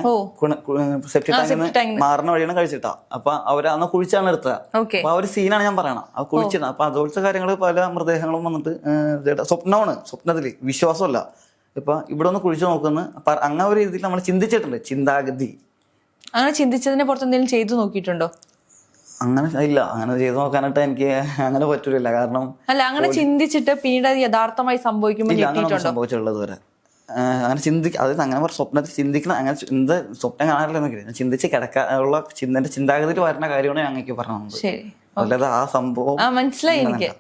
സെപ്റ്റി ടാങ്കിൽ മാറുന്ന വഴിയാണ് കഴിച്ചിട്ടാ. അപ്പൊ അവര് അന്ന് കുഴിച്ചാണ് എടുത്തത്. അപ്പൊ ആ ഒരു സീനാണ് ഞാൻ പറയണം, ആ കുഴിച്ചിരുന്നത്. അപ്പൊ അതുപോലത്തെ കാര്യങ്ങൾ പല മൃതദേഹങ്ങളും വന്നിട്ട് സ്വപ്നമാണ്, സ്വപ്നത്തില് വിശ്വാസമല്ല. ഇപ്പൊ ഇവിടെ ഒന്ന് കുഴിച്ചു നോക്കുന്ന അങ്ങനെ ഒരു രീതിയിൽ നമ്മൾ ചിന്തിച്ചിട്ടുണ്ട്. ചിന്താഗതി അങ്ങനെ ചിന്തിച്ചതിനെ പുറത്ത് എന്തെങ്കിലും ചെയ്തു നോക്കിയിട്ടുണ്ടോ? അങ്ങനെ ഇല്ല, അങ്ങനെ ചെയ്തു നോക്കാനായിട്ട് എനിക്ക് അങ്ങനെ പറ്റൂല. കാരണം അല്ല, അങ്ങനെ ചിന്തിച്ചിട്ട് പിന്നീട് യഥാർത്ഥമായി സംഭവിച്ചുള്ളത് വരെ അങ്ങനെ അതായത് അങ്ങനെ സ്വപ്നത്തിൽ ചിന്തിക്കണം, അങ്ങനെ സ്വപ്നം കാണാറില്ല എന്നൊക്കെ ഞാൻ ചിന്തിച്ച് കിടക്കാനുള്ള എന്റെ ചിന്താഗതിയിൽ വരുന്ന കാര്യമാണ് ഞങ്ങൾക്ക് പറഞ്ഞത്. അല്ലാതെ ആ സംഭവം മനസ്സിലായി എനിക്ക്.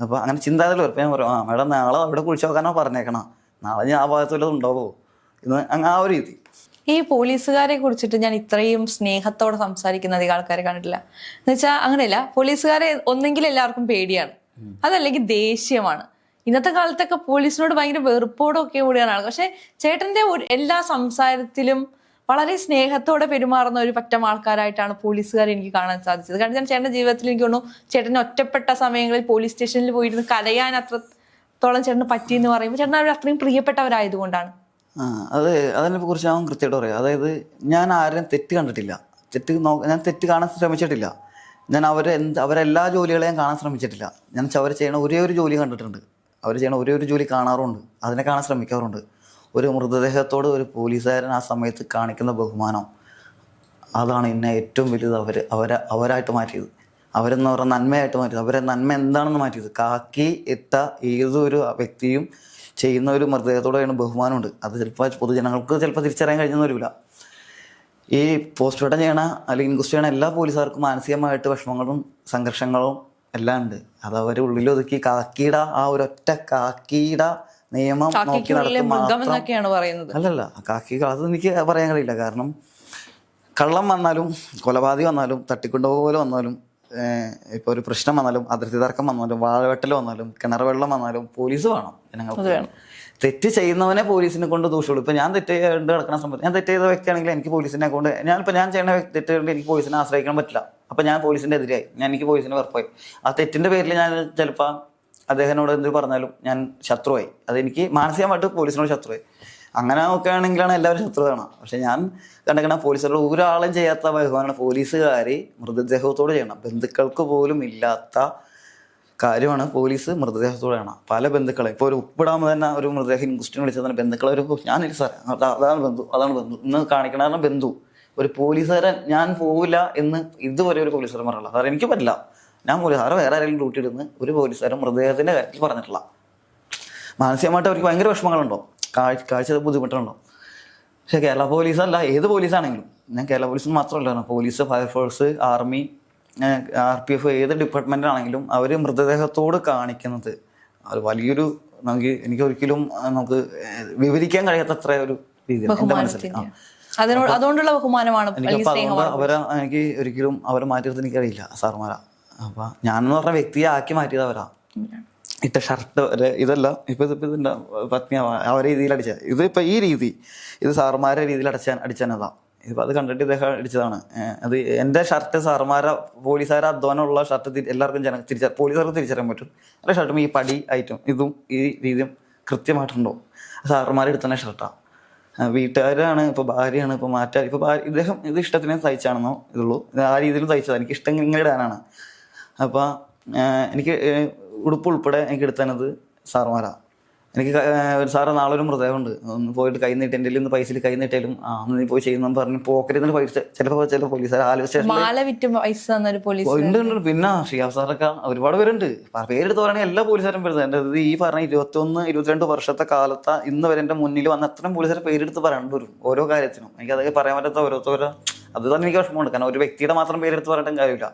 അപ്പൊ അങ്ങനെ ചിന്താഗതിയിൽ വരും. ഞാൻ പറയും, മേഡം നാളെ അവിടെ കുഴിച്ചു നോക്കാനോ പറഞ്ഞേക്കണം, നാളെ ഞാൻ ആ ഭാഗത്തുള്ളത് ഉണ്ടാവോ ഇന്ന്, അങ്ങനെ ആ ഒരു രീതി. ഈ പോലീസുകാരെ കുറിച്ചിട്ട് ഞാൻ ഇത്രയും സ്നേഹത്തോടെ സംസാരിക്കുന്ന അധികം ആൾക്കാരെ കണ്ടിട്ടില്ല. എന്നുവെച്ചാൽ അങ്ങനെയല്ല, പോലീസുകാരെ ഒന്നെങ്കിൽ എല്ലാവർക്കും പേടിയാണ്, അതല്ലെങ്കിൽ ദേഷ്യമാണ്. ഇന്നത്തെ കാലത്തൊക്കെ പോലീസിനോട് ഭയങ്കര വെറുപ്പോടൊക്കെ കൂടിയാണ്. പക്ഷെ ചേട്ടന്റെ എല്ലാ സംസാരത്തിലും വളരെ സ്നേഹത്തോടെ പെരുമാറുന്ന ഒരു പറ്റം ആൾക്കാരായിട്ടാണ് പോലീസുകാരെ എനിക്ക് കാണാൻ സാധിച്ചത്. കാരണം ഞാൻ ചേട്ടന്റെ ജീവിതത്തിൽ എനിക്ക് തോന്നുന്നു, ചേട്ടന് ഒറ്റപ്പെട്ട സമയങ്ങളിൽ പോലീസ് സ്റ്റേഷനിൽ പോയിരുന്ന് കരയാൻ അത്രത്തോളം ചേട്ടന് പറ്റിയെന്ന് പറയുമ്പോൾ ചേട്ടൻ അവർ അത്രയും പ്രിയപ്പെട്ടവരായതുകൊണ്ടാണ്. അത് അതിനെ കുറിച്ച് ഞാൻ കൃത്യമായിട്ട് പറയാം. അതായത് ഞാൻ ആരെയും തെറ്റ് കണ്ടിട്ടില്ല, ഞാൻ തെറ്റ് കാണാൻ ശ്രമിച്ചിട്ടില്ല. ഞാൻ അവരെല്ലാ ജോലികളെയും കാണാൻ ശ്രമിച്ചിട്ടില്ല. ഞാൻ അവർ ചെയ്യണ ഒരേ ഒരു ജോലി കണ്ടിട്ടുണ്ട്, അവർ ചെയ്യണ ഒരേ ഒരു ജോലി കാണാറുണ്ട്, അതിനെ കാണാൻ ശ്രമിക്കാറുണ്ട്. ഒരു മൃതദേഹത്തോട് ഒരു പോലീസുകാരൻ ആ സമയത്ത് കാണിക്കുന്ന ബഹുമാനം, അതാണ് എന്നെ ഏറ്റവും വലുത് അവരായിട്ട് മാറ്റിയത്. അവരെന്ന് പറഞ്ഞാൽ നന്മയായിട്ട് മാറ്റിയത്. അവരെ നന്മ എന്താണെന്ന് മാറ്റിയത്. കാക്കി ഇട്ട ഏതൊരു വ്യക്തിയും ചെയ്യുന്ന ഒരു മൃതദേഹത്തോടെയാണ് ബഹുമാനമുണ്ട്. അത് ചിലപ്പോൾ പൊതുജനങ്ങൾക്ക് ചിലപ്പോൾ തിരിച്ചറിയാൻ കഴിഞ്ഞെന്ന് വരില്ല. ഈ പോസ്റ്റ്മോർട്ടം ചെയ്യണ അല്ലെങ്കിൽ ഇൻക്വസ്റ്റ് ചെയ്യണ എല്ലാ പോലീസുകാർക്കും മാനസികമായിട്ട് വിഷമങ്ങളും സംഘർഷങ്ങളും എല്ലാം ഉണ്ട്. അത് അവർ ഉള്ളിലൊതുക്കി കാക്കിയുടെ ആ ഒരൊറ്റ കാക്കിയുടെ നിയമം നോക്കി നടത്തും മാത്രം. അല്ലല്ല, കാക്കി അത് എനിക്ക് പറയാൻ കഴിയില്ല. കാരണം കള്ളം വന്നാലും കൊലപാതകം വന്നാലും തട്ടിക്കൊണ്ടുപോലെ വന്നാലും ഇപ്പോൾ ഒരു പ്രശ്നം വന്നാലും അതിർത്തി തർക്കം വന്നാലും വാഴവെട്ടൽ വന്നാലും കിണർ വെള്ളം വന്നാലും പോലീസ് വേണം ജനങ്ങൾക്ക്. തെറ്റ് ചെയ്യുന്നവനെ പോലീസിനെ കൊണ്ട് ദൂഷ്യമുള്ളൂ. ഇപ്പം ഞാൻ തെറ്റ് ചെയ്ത് കിടക്കുന്ന സമയത്ത് ഞാൻ തെറ്റ് ചെയ്ത വ്യക്തിയാണെങ്കിൽ എനിക്ക് പോലീസിനെ കൊണ്ട് ഞാൻ ചെയ്യുന്ന തെറ്റുകൊണ്ട് എനിക്ക് പോലീസിനെ ആശ്രയിക്കാൻ പറ്റില്ല. അപ്പം ഞാൻ പോലീസിൻ്റെ എതിരായി, എനിക്ക് പോലീസിന് വെറുപ്പായി. ആ തെറ്റിൻ്റെ പേരിൽ ഞാൻ ചിലപ്പോൾ അദ്ദേഹത്തിനോട് എന്ത് പറഞ്ഞാലും ഞാൻ ശത്രുവായി. അതെനിക്ക് മാനസികമായിട്ട് പോലീസിനോട് ശത്രുവായി. അങ്ങനെ നോക്കുകയാണെങ്കിലാണ് എല്ലാവരും ശത്രുവാണ്. പക്ഷെ ഞാൻ കണ്ടിരിക്കണ പോലീസുകാരുടെ ഒരാളും ചെയ്യാത്ത ബഹുമാനമാണ് പോലീസുകാർ മൃതദേഹത്തോട് ചെയ്യണം. ബന്ധുക്കൾക്ക് പോലും ഇല്ലാത്ത കാര്യമാണ് പോലീസ് മൃതദേഹത്തോടെ ചെയ്യണം. പല ബന്ധുക്കളെ ഇപ്പോൾ ഒരു ഉപ്പിടാകുമ്പോൾ തന്നെ ഒരു മൃതദേഹം ഇൻക്വസ്റ്റിന് വിളിച്ചത് തന്നെ ബന്ധുക്കളെ ഒരു ഞാനില്ല സാറേ അതാണ് ബന്ധു ഇന്ന് കാണിക്കണ ബന്ധു. ഒരു പോലീസുകാരൻ ഞാൻ പോവില്ല എന്ന് ഇതുവരെ ഒരു പോലീസുകാരൻ പറഞ്ഞില്ല. സാറേ എനിക്ക് പറ്റില്ല, ഞാൻ സാറ് വേറെ ആരെങ്കിലും ഡ്യൂട്ടി ഇടുന്ന് ഒരു പോലീസുകാരൻ മൃതദേഹത്തിൻ്റെ കാര്യത്തിൽ പറഞ്ഞിട്ടില്ല. മാനസികമായിട്ട് അവർക്ക് ഭയങ്കര വിഷമങ്ങളുണ്ടോ, കാഴ്ച ബുദ്ധിമുട്ടുണ്ടോ. പക്ഷേ കേരള പോലീസല്ല, ഏത് പോലീസാണെങ്കിലും, ഞാൻ കേരള പോലീസ് മാത്രമല്ല, പോലീസ്, ഫയർഫോഴ്സ്, ആർമി, RPF ഏത് ഡിപ്പാർട്ട്മെൻ്റ് ആണെങ്കിലും അവർ മൃതദേഹത്തോട് കാണിക്കുന്നത് അത് വലിയൊരു എനിക്ക് ഒരിക്കലും നമുക്ക് വിവരിക്കാൻ കഴിയാത്ത അത്ര ഒരു രീതിയാണ് എൻ്റെ മനസ്സിൽ. അതുകൊണ്ടുള്ള ബഹുമാനമാണ്. എനിക്ക് ഒരിക്കലും അവരെ മാറ്റിയത് എനിക്കറിയില്ല സാർമാരാ. അപ്പം ഞാനെന്ന് പറഞ്ഞ വ്യക്തിയെ ആക്കി മാറ്റിയത് അവരാ. ഇട്ട ഷർട്ട് ഇതല്ല ഇപ്പം ഇതിൻ്റെ പത്നി അവരെ രീതിയിൽ അടിച്ച ഇതിപ്പോൾ ഈ രീതി ഇത് സാറുമാരുടെ രീതിയിൽ അടിച്ചതാ. ഇപ്പം അത് കണ്ടിട്ട് ഇദ്ദേഹം അടിച്ചതാണ്. അത് എൻ്റെ ഷർട്ട് സാറുമാരെ പോലീസുകാരെ അധ്വാനമുള്ള ഷർട്ട് എല്ലാവർക്കും പോലീസുകാർക്ക് തിരിച്ചറിയാൻ പറ്റും. എൻ്റെ ഷർട്ടും ഈ പടി ഐറ്റം ഇതും ഈ രീതിയും കൃത്യമായിട്ടുണ്ടോ സാറുമാരെടുത്തന്നെ ഷർട്ടാണ്. വീട്ടുകാരാണ് ഇപ്പോൾ ഭാര്യയാണ് ഇപ്പോൾ മാറ്റാൻ ഇപ്പോൾ ഇദ്ദേഹം ഇത് ഇഷ്ടത്തിന് തയ്ച്ചാണെന്നോ ഇതുള്ളൂ. ആ രീതിയിൽ തയ്ച്ചതാണ്. എനിക്ക് ഇഷ്ടം ഇങ്ങനെ ഇടാനാണ്. അപ്പോൾ എനിക്ക് ഉടുപ്പ് ഉൾപ്പെടെ എനിക്ക് എടുത്തത് സാറുമാരാണ്. എനിക്ക് സാറ് നാളെ ഒരു മൃതദേഹമുണ്ട്, ഒന്ന് പോയിട്ട് കൈ നീട്ടി എൻ്റെ നിന്ന് പൈസയിൽ കൈ നീട്ടിയാലും അന്ന് നീ പോയി ചെയ്യുന്നെന്ന് പറഞ്ഞ് പോക്കറ്റിൽ നിന്ന് പൈസ ചില പോലീസുകാർ ആലോചിച്ച ഉണ്ട്. പിന്നെ ഷിയാബ് സാറൊക്കെ ഒരുപാട് പേരുണ്ട്. പേരെടുത്ത് പറയുകയാണെങ്കിൽ എല്ലാ പോലീസുകാരും വരുന്നത്. എൻ്റെ ഇത് ഈ പറഞ്ഞ 21-22 വർഷത്തെ കാലത്ത് ഇന്ന് വരെ എൻ്റെ മുന്നിൽ വന്ന അത്രയും പോലീസുകാരെ പേരെടുത്ത് പറയേണ്ടി വരും ഓരോ കാര്യത്തിനും. എനിക്ക് അതൊക്കെ പറയാൻ പറ്റാത്ത ഓരോരുത്തരോ അത് തന്നെ എനിക്ക് വിഷമമുണ്ട്. കാരണം ഒരു വ്യക്തിയുടെ മാത്രം പേരെടുത്ത് പറഞ്ഞിട്ടും കാര്യമില്ല.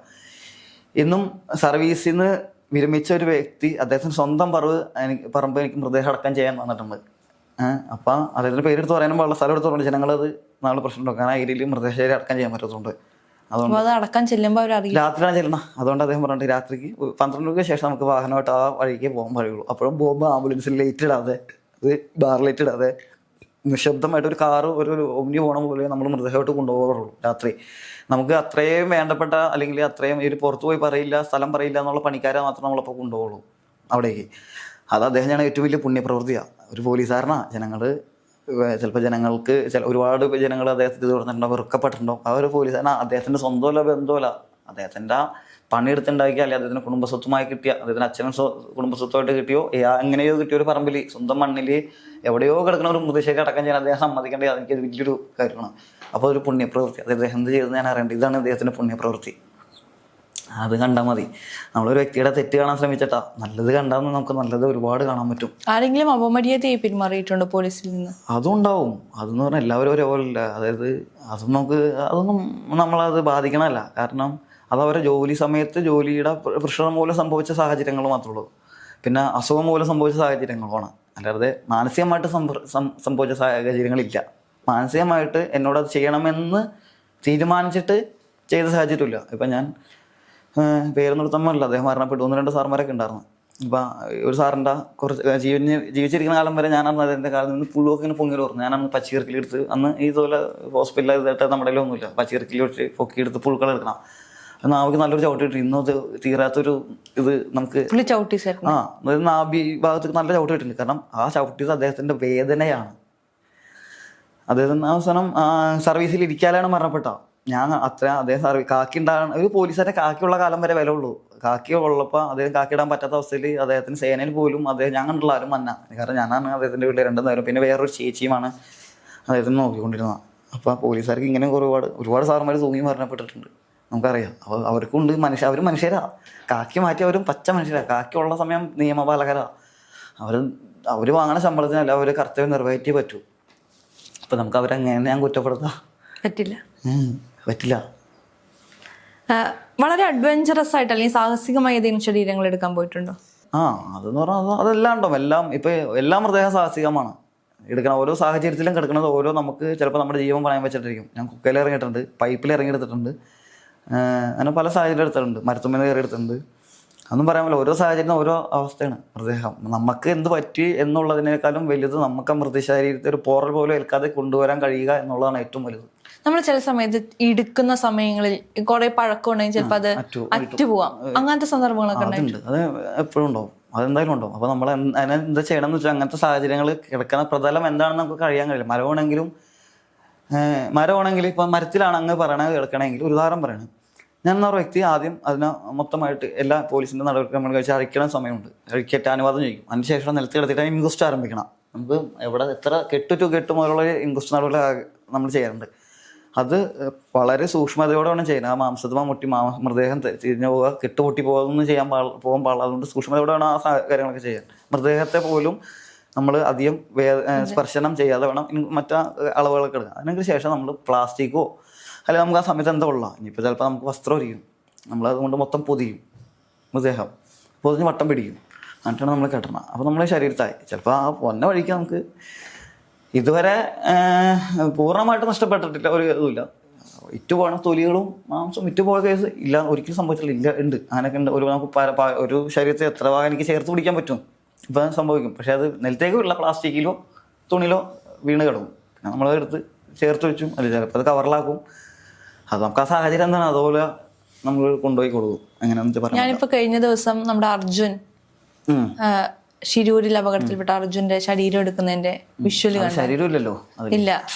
ഇന്നും സർവീസിൽ നിന്ന് വിരമിച്ച ഒരു വ്യക്തി അദ്ദേഹത്തിന് സ്വന്തം പറമ്പ് എനിക്ക് മൃതദേഹം അടക്കം ചെയ്യാൻ വന്നിട്ടുണ്ട്. അപ്പം അദ്ദേഹത്തിന് പേരെടുത്ത് പറയാനും പാടില്ല, സ്ഥലം എടുത്ത് പറഞ്ഞു ജനങ്ങളത് നാളെ പ്രശ്നം ഉണ്ടാവും. കാരണം ആ ഏരിയയിൽ മൃതദേഹം അടക്കം ചെയ്യാൻ പറ്റത്തുണ്ട്. അതുകൊണ്ട് രാത്രിയാണ് ചെല്ലണം. അതുകൊണ്ട് അദ്ദേഹം പറഞ്ഞിട്ട് രാത്രിക്ക് 12 മണിക്ക് ശേഷം നമുക്ക് വാഹനമായിട്ട് ആ വഴിക്ക് പോകാൻ കഴിയുള്ളൂ. അപ്പോഴും പോകുമ്പോൾ ആംബുലൻസിൽ ലൈറ്റ് ഇടാതെ ബാർ ലൈറ്റ് ഇടാതെ നിശബ്ദമായിട്ട് ഒരു കാറ് ഒരു ഒമ്നി പോകണ പോലെ നമ്മൾ മൃതദേഹമായിട്ട് കൊണ്ടുപോകാറുള്ളൂ രാത്രി. നമുക്ക് അത്രയും വേണ്ടപ്പെട്ട അല്ലെങ്കിൽ അത്രയും ഒരു പുറത്തു പോയി പറയില്ല, സ്ഥലം പറയില്ല എന്നുള്ള പണിക്കാരെ മാത്രം നമ്മളപ്പോൾ കൊണ്ടുപോകുള്ളൂ അവിടേക്ക്. അത് അദ്ദേഹം ഞാൻ ഏറ്റവും വലിയ പുണ്യപ്രവൃത്തിയാണ്. ഒരു പോലീസുകാരനാണ്. ചിലപ്പോൾ ജനങ്ങൾക്ക് ഒരുപാട് ജനങ്ങൾ അദ്ദേഹത്തിന് ഇത് പറഞ്ഞിട്ടുണ്ടോ, വെറുക്കപ്പെട്ടിട്ടുണ്ടോ. ആ ഒരു പോലീസുകാരനാ. അദ്ദേഹത്തിൻ്റെ സ്വന്തമല്ല ബന്ധമല്ല, അദ്ദേഹത്തിൻ്റെ പണിയെടുത്തുണ്ടാക്കിയ അല്ലെങ്കിൽ അദ്ദേഹത്തിന് കുടുംബസ്വത്തുമായി കിട്ടിയ, അദ്ദേഹത്തിന് അച്ഛനും കുടുംബസ്വത്തുമായിട്ട് കിട്ടിയോ എങ്ങനെയോ കിട്ടിയ ഒരു പറമ്പിൽ സ്വന്തം മണ്ണിൽ എവിടെയോ കിടക്കുന്ന ഒരു മൃതശേഖരം അടക്കം ചെയ്യാൻ അദ്ദേഹം സമ്മതിക്കേണ്ടത് എനിക്കത് വലിയൊരു കാര്യമാണ്. അപ്പോൾ ഒരു പുണ്യപ്രവൃത്തി അത് അദ്ദേഹം എന്ത് ചെയ്തെന്ന് ഞാൻ അറിയേണ്ടത്. ഇതാണ് അദ്ദേഹത്തിൻ്റെ പുണ്യപ്രവൃത്തി. അത് കണ്ടാൽ മതി. നമ്മളൊരു വ്യക്തിയുടെ തെറ്റ് കാണാൻ ശ്രമിച്ചിട്ടാ നല്ലത് കണ്ടാൽ നമുക്ക് നല്ലത് ഒരുപാട് കാണാൻ പറ്റും. ആരെങ്കിലും അപമര്യാദയായി പെരുമാറിയിട്ടുണ്ടോ പോലീസിൽ നിന്ന്? അതും ഉണ്ടാവും. അതെന്ന് പറഞ്ഞാൽ എല്ലാവരും ഒരേപോലെയല്ല. അതായത് അതൊന്നും നമ്മളത് ബാധിക്കണമല്ല. കാരണം അത് അവരുടെ ജോലി സമയത്ത് ജോലിയുടെ പ്രശ്നം മൂലം സംഭവിച്ച സാഹചര്യങ്ങൾ മാത്രമേ ഉള്ളൂ. പിന്നെ അസുഖം മൂലം സംഭവിച്ച സാഹചര്യങ്ങളാണ്. അല്ലാതെ മാനസികമായിട്ട് സംഭവിച്ച സാഹചര്യങ്ങളില്ല. മാനസികമായിട്ട് എന്നോടത് ചെയ്യണമെന്ന് തീരുമാനിച്ചിട്ട് ചെയ്ത സാഹചര്യമില്ല. ഇപ്പം ഞാൻ പേര് നിർത്തുമ്പോഴല്ല, അദ്ദേഹം മരണപ്പെട്ടു. 1-2 സാർമാരൊക്കെ ഉണ്ടായിരുന്നു. ഇപ്പം ഒരു സാറിൻ്റെ കുറച്ച് ജീവിച്ചിരിക്കുന്ന കാലം വരെ ഞാനന്ന് അതിൻ്റെ കാലത്ത് നിന്ന് പുഴുവൊക്കെ ഇങ്ങനെ പൊങ്ങി ഓർന്നു. ഞാനന്ന് പച്ചിറക്കിലെടുത്ത് അന്ന് ഇതുപോലെ ഹോസ്പിറ്റലിൽ ഇതായിട്ട് നമ്മുടെ ഒന്നുമില്ല. പച്ചിറക്കിൽ വെച്ച് പൊക്കിയെടുത്ത് പുഴുക്കളെടുക്കണം. നാവിക്ക് നല്ലൊരു ചവിട്ടി കിട്ടി. ഇന്നത് തീരാത്തൊരു ഇത് നമുക്ക് അതായത് നാഭി ഭാഗത്തേക്ക് നല്ല ചവിട്ടി കിട്ടില്ല. കാരണം ആ ചവിട്ടിയത് അദ്ദേഹത്തിൻ്റെ വേദനയാണ്. അദ്ദേഹത്തിന് അവസാനം സർവീസിൽ ഇരിക്കാനാണ് മരണപ്പെട്ട. ഞാൻ അദ്ദേഹം കാക്കി ഉണ്ടാകാൻ ഒരു പോലീസുകാരെ കാക്കിയുള്ള കാലം വരെ വില ഉള്ളൂ. കാക്കി ഉള്ളപ്പോൾ അദ്ദേഹം കാക്കി ഇടാൻ പറ്റാത്ത അവസ്ഥയിൽ അദ്ദേഹത്തിന് സേനയിൽ പോലും ഞാൻ കണ്ടുള്ള ആരും മന്ന. കാരണം ഞാനാണ് അദ്ദേഹത്തിൻ്റെ വീട്ടിൽ 2 നേരം, പിന്നെ വേറൊരു ചേച്ചിയുമാണ് അദ്ദേഹത്തിന് നോക്കിക്കൊണ്ടിരുന്നത്. അപ്പോൾ പോലീസുകാർക്ക് ഇങ്ങനെ ഒരുപാട് സാറന്മാർ തൂങ്ങി മരണപ്പെട്ടിട്ടുണ്ട്, നമുക്കറിയാം. അപ്പോൾ അവർക്കുണ്ട് അവർ മനുഷ്യരാ. കാക്കി മാറ്റി അവരും പച്ച മനുഷ്യരാ. കാക്കിയുള്ള സമയം നിയമപാലകരാ. അവർ വാങ്ങണ ശമ്പളത്തിനല്ല, അവർ കർത്തവ്യം നിറവേറ്റിയേ പറ്റൂ. അപ്പം നമുക്ക് അവരെങ്ങനെ ഞാൻ കുറ്റപ്പെടുത്താം? പറ്റില്ല. വളരെ അഡ്വഞ്ചറസ് ആയിട്ട് അല്ലെങ്കിൽ സാഹസികമായ ഏതെങ്കിലും ശരീരങ്ങൾ എടുക്കാൻ പോയിട്ടുണ്ടോ? അതെന്ന് പറഞ്ഞാൽ അതെല്ലാം ഉണ്ടോ. എല്ലാ മൃതദേഹം സാഹസികമാണ്. എടുക്കണം ഓരോ സാഹചര്യത്തിലും കിടക്കുന്നത് ഓരോ നമുക്ക് ചിലപ്പോൾ നമ്മുടെ ജീവൻ പണയം വെച്ചിട്ടിരിക്കും. ഞാൻ കുക്കയിൽ ഇറങ്ങിയിട്ടുണ്ട്, പൈപ്പിൽ ഇറങ്ങിയെടുത്തിട്ടുണ്ട്, അങ്ങനെ പല സാഹചര്യം എടുത്തിട്ടുണ്ട്, മരത്തുമ്മേൽ കയറി എടുത്തിട്ടുണ്ട്. അതൊന്നും പറയാൻ പറ്റില്ല. ഓരോ സാഹചര്യം ഓരോ അവസ്ഥയാണ്. മൃതദേഹം നമുക്ക് എന്ത് പറ്റി എന്നുള്ളതിനേക്കാളും വലുത് നമുക്ക് മൃതശരീരത്തിൽ ഒരു പോറൽ പോലും ഏൽക്കാതെ കൊണ്ടുവരാൻ കഴിയുക എന്നുള്ളതാണ് ഏറ്റവും വലുത്. നമ്മൾ ചില സമയത്ത് എടുക്കുന്ന സമയങ്ങളിൽ കുറെ പഴക്കം ഉണ്ടെങ്കിൽ ചിലപ്പോൾ അത് അറ്റുപോവാം. അങ്ങനത്തെ സന്ദർഭങ്ങളൊക്കെ ഉണ്ട്. അത് എപ്പോഴും ഉണ്ടാവും, അതെന്തായാലും ഉണ്ടാവും. അപ്പോൾ നമ്മൾ എന്താ ചെയ്യണം എന്ന് വെച്ചാൽ അങ്ങനത്തെ സാഹചര്യങ്ങൾ കിടക്കുന്ന പ്രതലം എന്താണെന്ന് നമുക്ക് കഴിയാൻ കഴിയില്ല. മരമാണെങ്കിൽ ഇപ്പം മരത്തിലാണ് അങ്ങ് പറയണത് കിടക്കണമെങ്കിൽ ഒരു ഉദാഹരണം പറയണം. ഞാൻ എന്നൊരു വ്യക്തി ആദ്യം അതിനെ മൊത്തമായിട്ട് എല്ലാ പോലീസിൻ്റെ നടപടിക്രമങ്ങൾ കഴിച്ച് അഴിക്കണ സമയമുണ്ട്. അഴിക്കട്ടെ അനുവാദം ചോദിക്കും. അതിനുശേഷം നിലത്ത് കിടത്തിയിട്ട് ഇൻക്വസ്റ്റ് ആരംഭിക്കണം. നമുക്ക് എവിടെ എത്ര കെട്ട് മുതലുള്ള ഇൻക്വസ്റ്റ് നടപടി നമ്മൾ ചെയ്യാറുണ്ട്. അത് വളരെ സൂക്ഷ്മതയോടെ വേണം ചെയ്യാൻ. ആ മാംസത്തുമ മുട്ടി മൃതദേഹം തിരിഞ്ഞു പോവുക, കെട്ടുപൊട്ടി പോകുന്നു പോകാൻ പാടില്ല. അതുകൊണ്ട് സൂക്ഷ്മതയോടെ വേണം ആ കാര്യങ്ങളൊക്കെ ചെയ്യാൻ. മൃതദേഹത്തെ പോലും നമ്മൾ അധികം സ്പർശനം ചെയ്യാതെ വേണം മറ്റു അളവുകളൊക്കെ എടുക്കുക. അതിനു ശേഷം നമ്മൾ പ്ലാസ്റ്റിക്കോ അല്ലെങ്കിൽ നമുക്ക് ആ സമയത്ത് എന്താ ഉള്ള ഇനിയിപ്പോൾ ചിലപ്പോൾ നമുക്ക് വസ്ത്രം ഇരിക്കും, നമ്മളതുകൊണ്ട് മൊത്തം പൊതിയും, മൃതദേഹം പൊതിഞ്ഞ് വട്ടം പിടിക്കും, എന്നിട്ടാണ് നമ്മൾ കെട്ടണം. അപ്പോൾ നമ്മുടെ ശരീരത്തായി ചിലപ്പോൾ ആ പൊന്ന വഴിക്ക് നമുക്ക് ഇതുവരെ പൂർണ്ണമായിട്ട് നഷ്ടപ്പെട്ടിട്ടില്ല, ഒരു ഇതുമില്ല. ഇറ്റുപോകണ തൊലികളും മാംസം വിറ്റുപോയ കേസ് ഇല്ല, ഒരിക്കലും സംഭവിച്ചിട്ടില്ല. ഇല്ല, ഉണ്ട്, അങ്ങനെയൊക്കെ ഉണ്ട്. നമുക്ക് ഒരു ശരീരത്തിൽ എത്ര ഭാഗം എനിക്ക് ചേർത്ത് പിടിക്കാൻ പറ്റും ഇപ്പം സംഭവിക്കും. പക്ഷേ അത് നിലത്തേക്കുള്ള പ്ലാസ്റ്റിക്കിലോ തുണിയിലോ വീണ് കിടക്കും. പിന്നെ നമ്മളതെടുത്ത് ചേർത്ത് വെച്ചും അല്ല ചിലപ്പോൾ അത് കവറിലാക്കും. അത് നമുക്ക് ആ സാഹചര്യം എന്താണ് അതുപോലെ നമ്മൾ കൊണ്ടുപോയി കൊടുക്കും. എങ്ങനെയാണെന്ന് പറയാം. ഞാനിപ്പോൾ കഴിഞ്ഞ ദിവസം നമ്മുടെ അർജുൻ ഷിരൂരിൽ അപകടത്തിൽപ്പെട്ട അർജുന്റെ ശരീരം എടുക്കുന്നതിന്റെ വിഷ്വൽ ശരീരമില്ലല്ലോ ഇല്ല,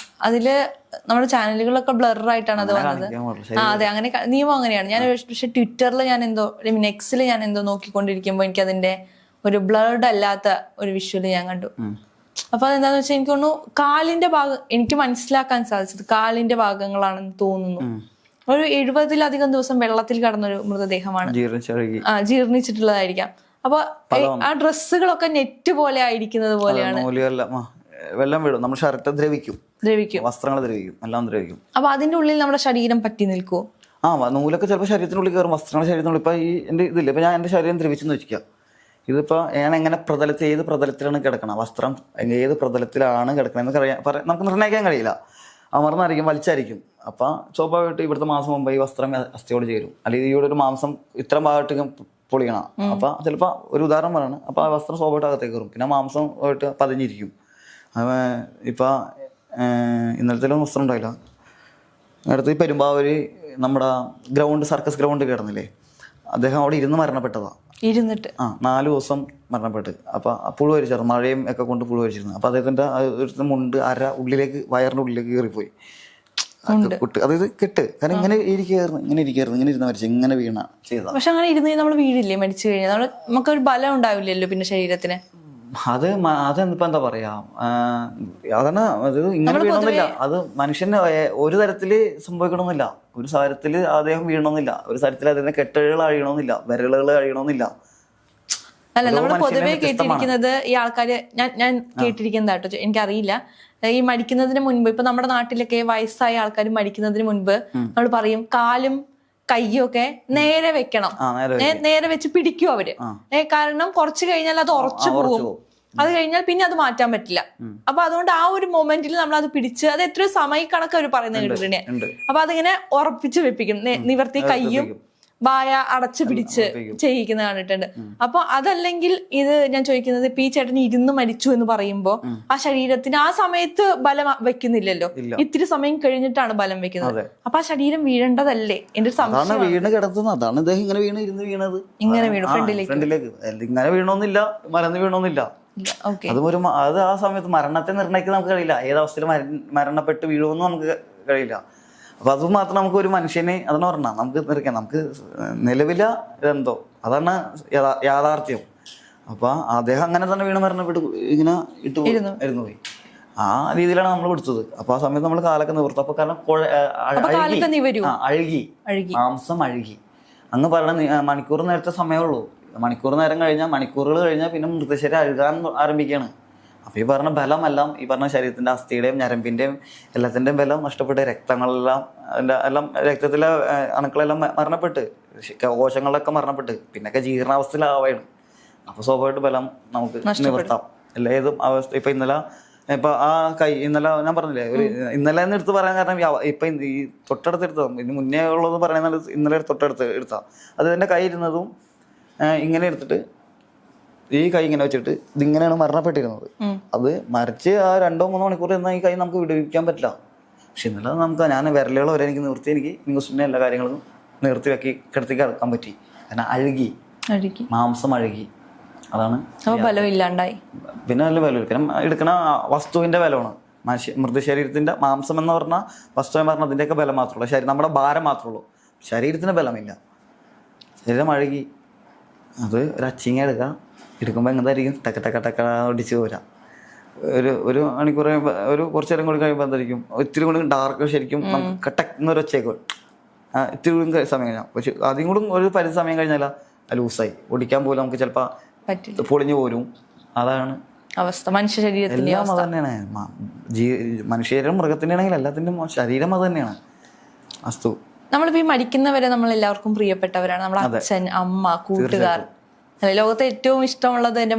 അതില് നമ്മുടെ ചാനലുകളൊക്കെ ബ്ലറായിട്ടാണ് അത് വന്നത്. അതെ, അങ്ങനെ നിയമം അങ്ങനെയാണ്. ഞാൻ പക്ഷെ ട്വിറ്ററിൽ ഞാൻ എന്തോ നെക്സ്റ്റിൽ ഞാൻ എന്തോ നോക്കിക്കൊണ്ടിരിക്കുമ്പോൾ എനിക്ക് അതിന്റെ ഒരു ബ്ലർഡ് അല്ലാത്ത ഒരു വിഷ്വൽ ഞാൻ കണ്ടു. അപ്പൊ അതെന്താന്ന് വെച്ചാൽ എനിക്ക് തോന്നുന്നു കാലിന്റെ ഭാഗം എനിക്ക് മനസ്സിലാക്കാൻ സാധിച്ചത് കാലിന്റെ ഭാഗങ്ങളാണെന്ന് തോന്നുന്നു. ഒരു 70-ലധികം ദിവസം വെള്ളത്തിൽ കടന്നൊരു മൃതദേഹമാണ്, ജീർണിച്ചിട്ടുള്ളതായിരിക്കാം. അപ്പൊ ആ ഡ്രസ്സുകളൊക്കെ നെറ്റ് പോലെ ആയിരിക്കുന്നത് പോലെയാണ്. വെള്ളം വീഴും, നമ്മുടെ ഷർട്ട് ദ്രവിക്കും, വസ്ത്രങ്ങൾ ദ്രവിക്കും, എല്ലാം ദ്രവിക്കും. അപ്പൊ അതിന്റെ ഉള്ളിൽ നമ്മുടെ ശരീരം പറ്റി നിൽക്കുമോ? നൂലൊക്കെ ചിലപ്പോൾ ശരീരത്തിനുള്ളിൽ കയറും, വസ്ത്രങ്ങൾ ശരീരത്തിനുള്ളിൽ. ഇപ്പൊ ഈ എന്റെ ഇതില്ല, ഇപ്പൊ ഞാൻ എന്റെ ശരീരം ദ്രവിച്ചെന്ന് വെച്ചിരിക്കാം. ഇതിപ്പോൾ ഞാൻ എങ്ങനെ ഏത് പ്രതലത്തിലാണ് കിടക്കണം, വസ്ത്രം ഏത് പ്രതലത്തിലാണ് കിടക്കണമെന്ന് നമുക്ക് നിർണ്ണയിക്കാൻ കഴിയില്ല. അമർന്നായിരിക്കും, വലിച്ചായിരിക്കും. അപ്പം സ്വാഭാവികമായിട്ട് ഇവിടുത്തെ മാംസം മുമ്പ് ഈ വസ്ത്രം അസ്ഥിയോട് ചേരും, അല്ലെങ്കിൽ ഈ ഒരു മാംസം ഇത്ര ഭാഗത്തേക്ക് പൊളിക്കണം. അപ്പം ചിലപ്പോൾ ഒരു ഉദാഹരണം പറയണം. അപ്പോൾ ആ വസ്ത്രം സ്വാഭാവികമായിട്ട് അകത്തേക്ക് കയറും, പിന്നെ മാംസം ആയിട്ട് പതിഞ്ഞിരിക്കും. ഇപ്പം ഇന്നലത്തെ വസ്ത്രം ഉണ്ടായില്ല. അടുത്ത് ഈ പെരുമ്പാവൂര് നമ്മുടെ സർക്കസ് ഗ്രൗണ്ട് കിടന്നില്ലേ, അദ്ദേഹം അവിടെ ഇരുന്ന് മരണപ്പെട്ടതാണ്. ഇരുന്നിട്ട് 4 ദിവസം മരണപ്പെട്ട്. അപ്പം പുഴു വരിച്ചായിരുന്നു, മഴയും ഒക്കെ കൊണ്ട് പുഴു വരിച്ചിരുന്നു. അപ്പം അദ്ദേഹത്തിൻ്റെ ഒരു മുണ്ട് വയറിൻ്റെ ഉള്ളിലേക്ക് കയറിപ്പോയി. അതായത് കെട്ട്, കാരണം ഇങ്ങനെ ഇരിക്കായിരുന്നു, ഇരുന്ന് മരിച്ചു, ഇങ്ങനെ വീണ ചെയ്ത. പക്ഷെ അങ്ങനെ ഇരുന്ന് നമ്മൾ വീടില്ലേ മരിച്ചു കഴിഞ്ഞാൽ നമുക്കൊരു ബലം ഉണ്ടാവില്ലല്ലോ പിന്നെ ശരീരത്തിന്. അതെന്തിപ്പോ എന്താ പറയാ, അതാണ് അത് ഇങ്ങനെ വീഴണമെന്നില്ല. അത് മനുഷ്യന് ഒരു തരത്തില് സംഭവിക്കണമെന്നില്ല, ഒരു തരത്തില് അദ്ദേഹം വീഴണമെന്നില്ല, ഒരു തരത്തില് അദ്ദേഹത്തിന്റെ കെട്ടുകൾ അഴിയണമെന്നില്ല, വിരലുകൾ അഴിയണമെന്നില്ല. അല്ല, നമ്മൾ പൊതുവെ കേട്ടിരിക്കുന്നത് ഈ ആൾക്കാര് ഞാൻ കേട്ടിരിക്കുന്നത് കേട്ടോ, എനിക്കറിയില്ല, ഈ മരിക്കുന്നതിന് മുൻപ് ഇപ്പൊ നമ്മുടെ നാട്ടിലൊക്കെ വയസ്സായ ആൾക്കാർ മരിക്കുന്നതിന് മുൻപ് നമ്മൾ പറയും കാലും കയ്യും ഒക്കെ നേരെ വെക്കണം, നേരെ വെച്ച് പിടിക്കും അവര്. കാരണം കുറച്ച് കഴിഞ്ഞാൽ അത് ഉറച്ചു പോകും, അത് കഴിഞ്ഞാൽ പിന്നെ അത് മാറ്റാൻ പറ്റില്ല. അപ്പൊ അതുകൊണ്ട് ആ ഒരു മൊമെന്റിൽ നമ്മൾ അത് പിടിച്ച്, അത് എത്രയോ സമയക്കണക്ക് അവർ പറയുന്നത് കേട്ടിട്ടുണ്ട്. അപ്പൊ അതിങ്ങനെ ഉറപ്പിച്ച് വെപ്പിക്കും, നിവർത്തി കയ്യും വായ അടച്ചു പിടിച്ച് ചെയ്യിക്കുന്ന കണ്ടിട്ടുണ്ട്. അപ്പൊ അതല്ലെങ്കിൽ ഇത് ഞാൻ ചോദിക്കുന്നത്, ഇപ്പൊ ഈ ചേട്ടൻ ഇരുന്ന് മരിച്ചു എന്ന് പറയുമ്പോ ആ ശരീരത്തിന് ആ സമയത്ത് ബലം വെക്കുന്നില്ലല്ലോ, ഇത്തിരി സമയം കഴിഞ്ഞിട്ടാണ് ബലം വെക്കുന്നത്. അപ്പൊ ആ ശരീരം വീഴേണ്ടതല്ലേ? എന്റെ ഒരു സംശയം. വീണ് കിടത്തുന്നത് അതാണ്, ഇദ്ദേഹം ഇങ്ങനെ വീണത്, ഇങ്ങനെ വീണു ഫ്രണ്ടിലേക്ക്. ഇങ്ങനെ വീണോന്നില്ല, മലന്ന് വീണോന്നില്ല, ഓക്കെ. അത് ആ സമയത്ത് മരണത്തെ നിർണ്ണയിക്കാൻ നമുക്ക് കഴിയില്ല. ഏതവസ്ഥയിൽ മരണപ്പെട്ട് വീഴുമെന്ന് നമുക്ക് കഴിയില്ല. അപ്പൊ അത് മാത്രം നമുക്ക് ഒരു മനുഷ്യനെ അതെന്ന് പറഞ്ഞാൽ നമുക്ക് നിർക്കാം. നമുക്ക് നിലവില ഇതെന്തോ അതാണ് യാഥാർത്ഥ്യം. അപ്പൊ അദ്ദേഹം അങ്ങനെ തന്നെ വീണ് മരണപ്പെട്ട് ഇങ്ങനെ ഇരുന്നു പോയി. ആ രീതിയിലാണ് നമ്മൾ പിടിച്ചത്. അപ്പൊ ആ സമയത്ത് നമ്മൾ കാലൊക്കെ നിവർത്തു. അപ്പൊ കാരണം അഴുകി മാംസം അഴുകി. അങ്ങ് പറയണ മണിക്കൂർ നേരത്തെ സമയമുള്ളൂ. മണിക്കൂറുകൾ കഴിഞ്ഞാൽ പിന്നെ മൃതശരീരം അഴുകാൻ ആരംഭിക്കുകയാണ്. അപ്പൊ ഈ പറഞ്ഞ ബലമെല്ലാം ഈ പറഞ്ഞ ശരീരത്തിന്റെ അസ്ഥിയുടെയും ഞരമ്പിന്റെയും എല്ലാത്തിന്റെയും ബലം നഷ്ടപ്പെട്ട് രക്തങ്ങളെല്ലാം എല്ലാം രക്തത്തിലെ അണുക്കളെല്ലാം മരണപ്പെട്ട് കോശങ്ങളൊക്കെ മരണപ്പെട്ട് പിന്നൊക്കെ ജീർണാവസ്ഥയിലാവുകയാണ്. അപ്പൊ സ്വാഭാവികമായിട്ട് ബലം നമുക്ക് നിവർത്താം. ഏതും അവസ്ഥ. ഇപ്പൊ ആ കൈ ഇന്നലെ ഞാൻ പറഞ്ഞില്ലേ, ഇന്നലെ എടുത്ത് പറയാൻ കാരണം ഇപ്പൊ ഈ തൊട്ടടുത്ത് എടുത്തതാ. ഇതിന് മുന്നേ ഉള്ളത് പറയുന്നത് ഇന്നലെ തൊട്ടടുത്ത് എടുത്താ. അത് എന്റെ കൈ ഇരുന്നതും ഇങ്ങനെ എടുത്തിട്ട് ഈ കൈ ഇങ്ങനെ വെച്ചിട്ട് ഇതിങ്ങനെയാണ് മരണപ്പെട്ടിരുന്നത്. അത് മറിച്ച് ആ 2-3 മണിക്കൂർ എന്നാൽ ഈ കൈ നമുക്ക് വിടുവിക്കാൻ പറ്റില്ല. പക്ഷെ ഇന്നലെ നമുക്ക് ഞാൻ വിരലുകൾ വരെ എനിക്ക് നിർത്തി, എനിക്ക് ന്യൂസിന്റെ എല്ലാ കാര്യങ്ങളും നിർത്തി കിടത്തി കിടക്കാൻ പറ്റി. കാരണം അഴുകി മാംസം അഴുകി. അതാണ് ബലമില്ലാണ്ടായി. പിന്നെ നല്ല ബലം. കാരണം എടുക്കണ വസ്തുവിന്റെ ബലമാണ്. മൃതശരീരത്തിന്റെ മാംസം എന്ന് പറഞ്ഞാൽ വസ്തു എന്ന് പറഞ്ഞാൽ അതിന്റെയൊക്കെ ബലം മാത്രമേ ഉള്ളൂ. നമ്മുടെ ഭാരം മാത്രമേ ഉള്ളൂ. ശരീരത്തിന് ബലമില്ല. ശരീരം അഴുകി. അത് ഒരു അച്ചിങ്ങ എടുക്കുമ്പോൾ എന്തായിരിക്കും ടക്ക ഒടിച്ച് പോരാ. ഒരു മണിക്കൂർ കുറച്ച് നേരം കൂടി കഴിയുമ്പോൾ എന്തായിരിക്കും ഇത്തിരി കൂടി ഡാർക്ക് ശരിക്കും നമുക്ക് എന്നൊരു ഒച്ചയൊക്കെ ഇത്തിരി കൂടി സമയം കഴിഞ്ഞാൽ. പക്ഷെ അതിനും കൂടി ഒരു പരിധി സമയം കഴിഞ്ഞാൽ ലൂസായി ഓടിക്കാൻ പോലും നമുക്ക് ചിലപ്പോൾ പൊളിഞ്ഞു പോരും. അതാണ് അവസ്ഥ. മനുഷ്യ ശരീരത്തിന്റെ എല്ലാം അത് തന്നെയാണ്. മനുഷ്യരും മൃഗത്തിന്റെ ആണെങ്കിൽ എല്ലാത്തിന്റെയും ശരീരം അത് തന്നെയാണ് വസ്തു. നമ്മളിപ്പോ ഈ മരിക്കുന്നവരെ നമ്മൾ എല്ലാവർക്കും പ്രിയപ്പെട്ടവരാണ്. നമ്മുടെ അച്ഛൻ, അമ്മ, കൂട്ടുകാർ. ലോകത്തെ ഏറ്റവും ഇഷ്ടമുള്ളത് എന്റെ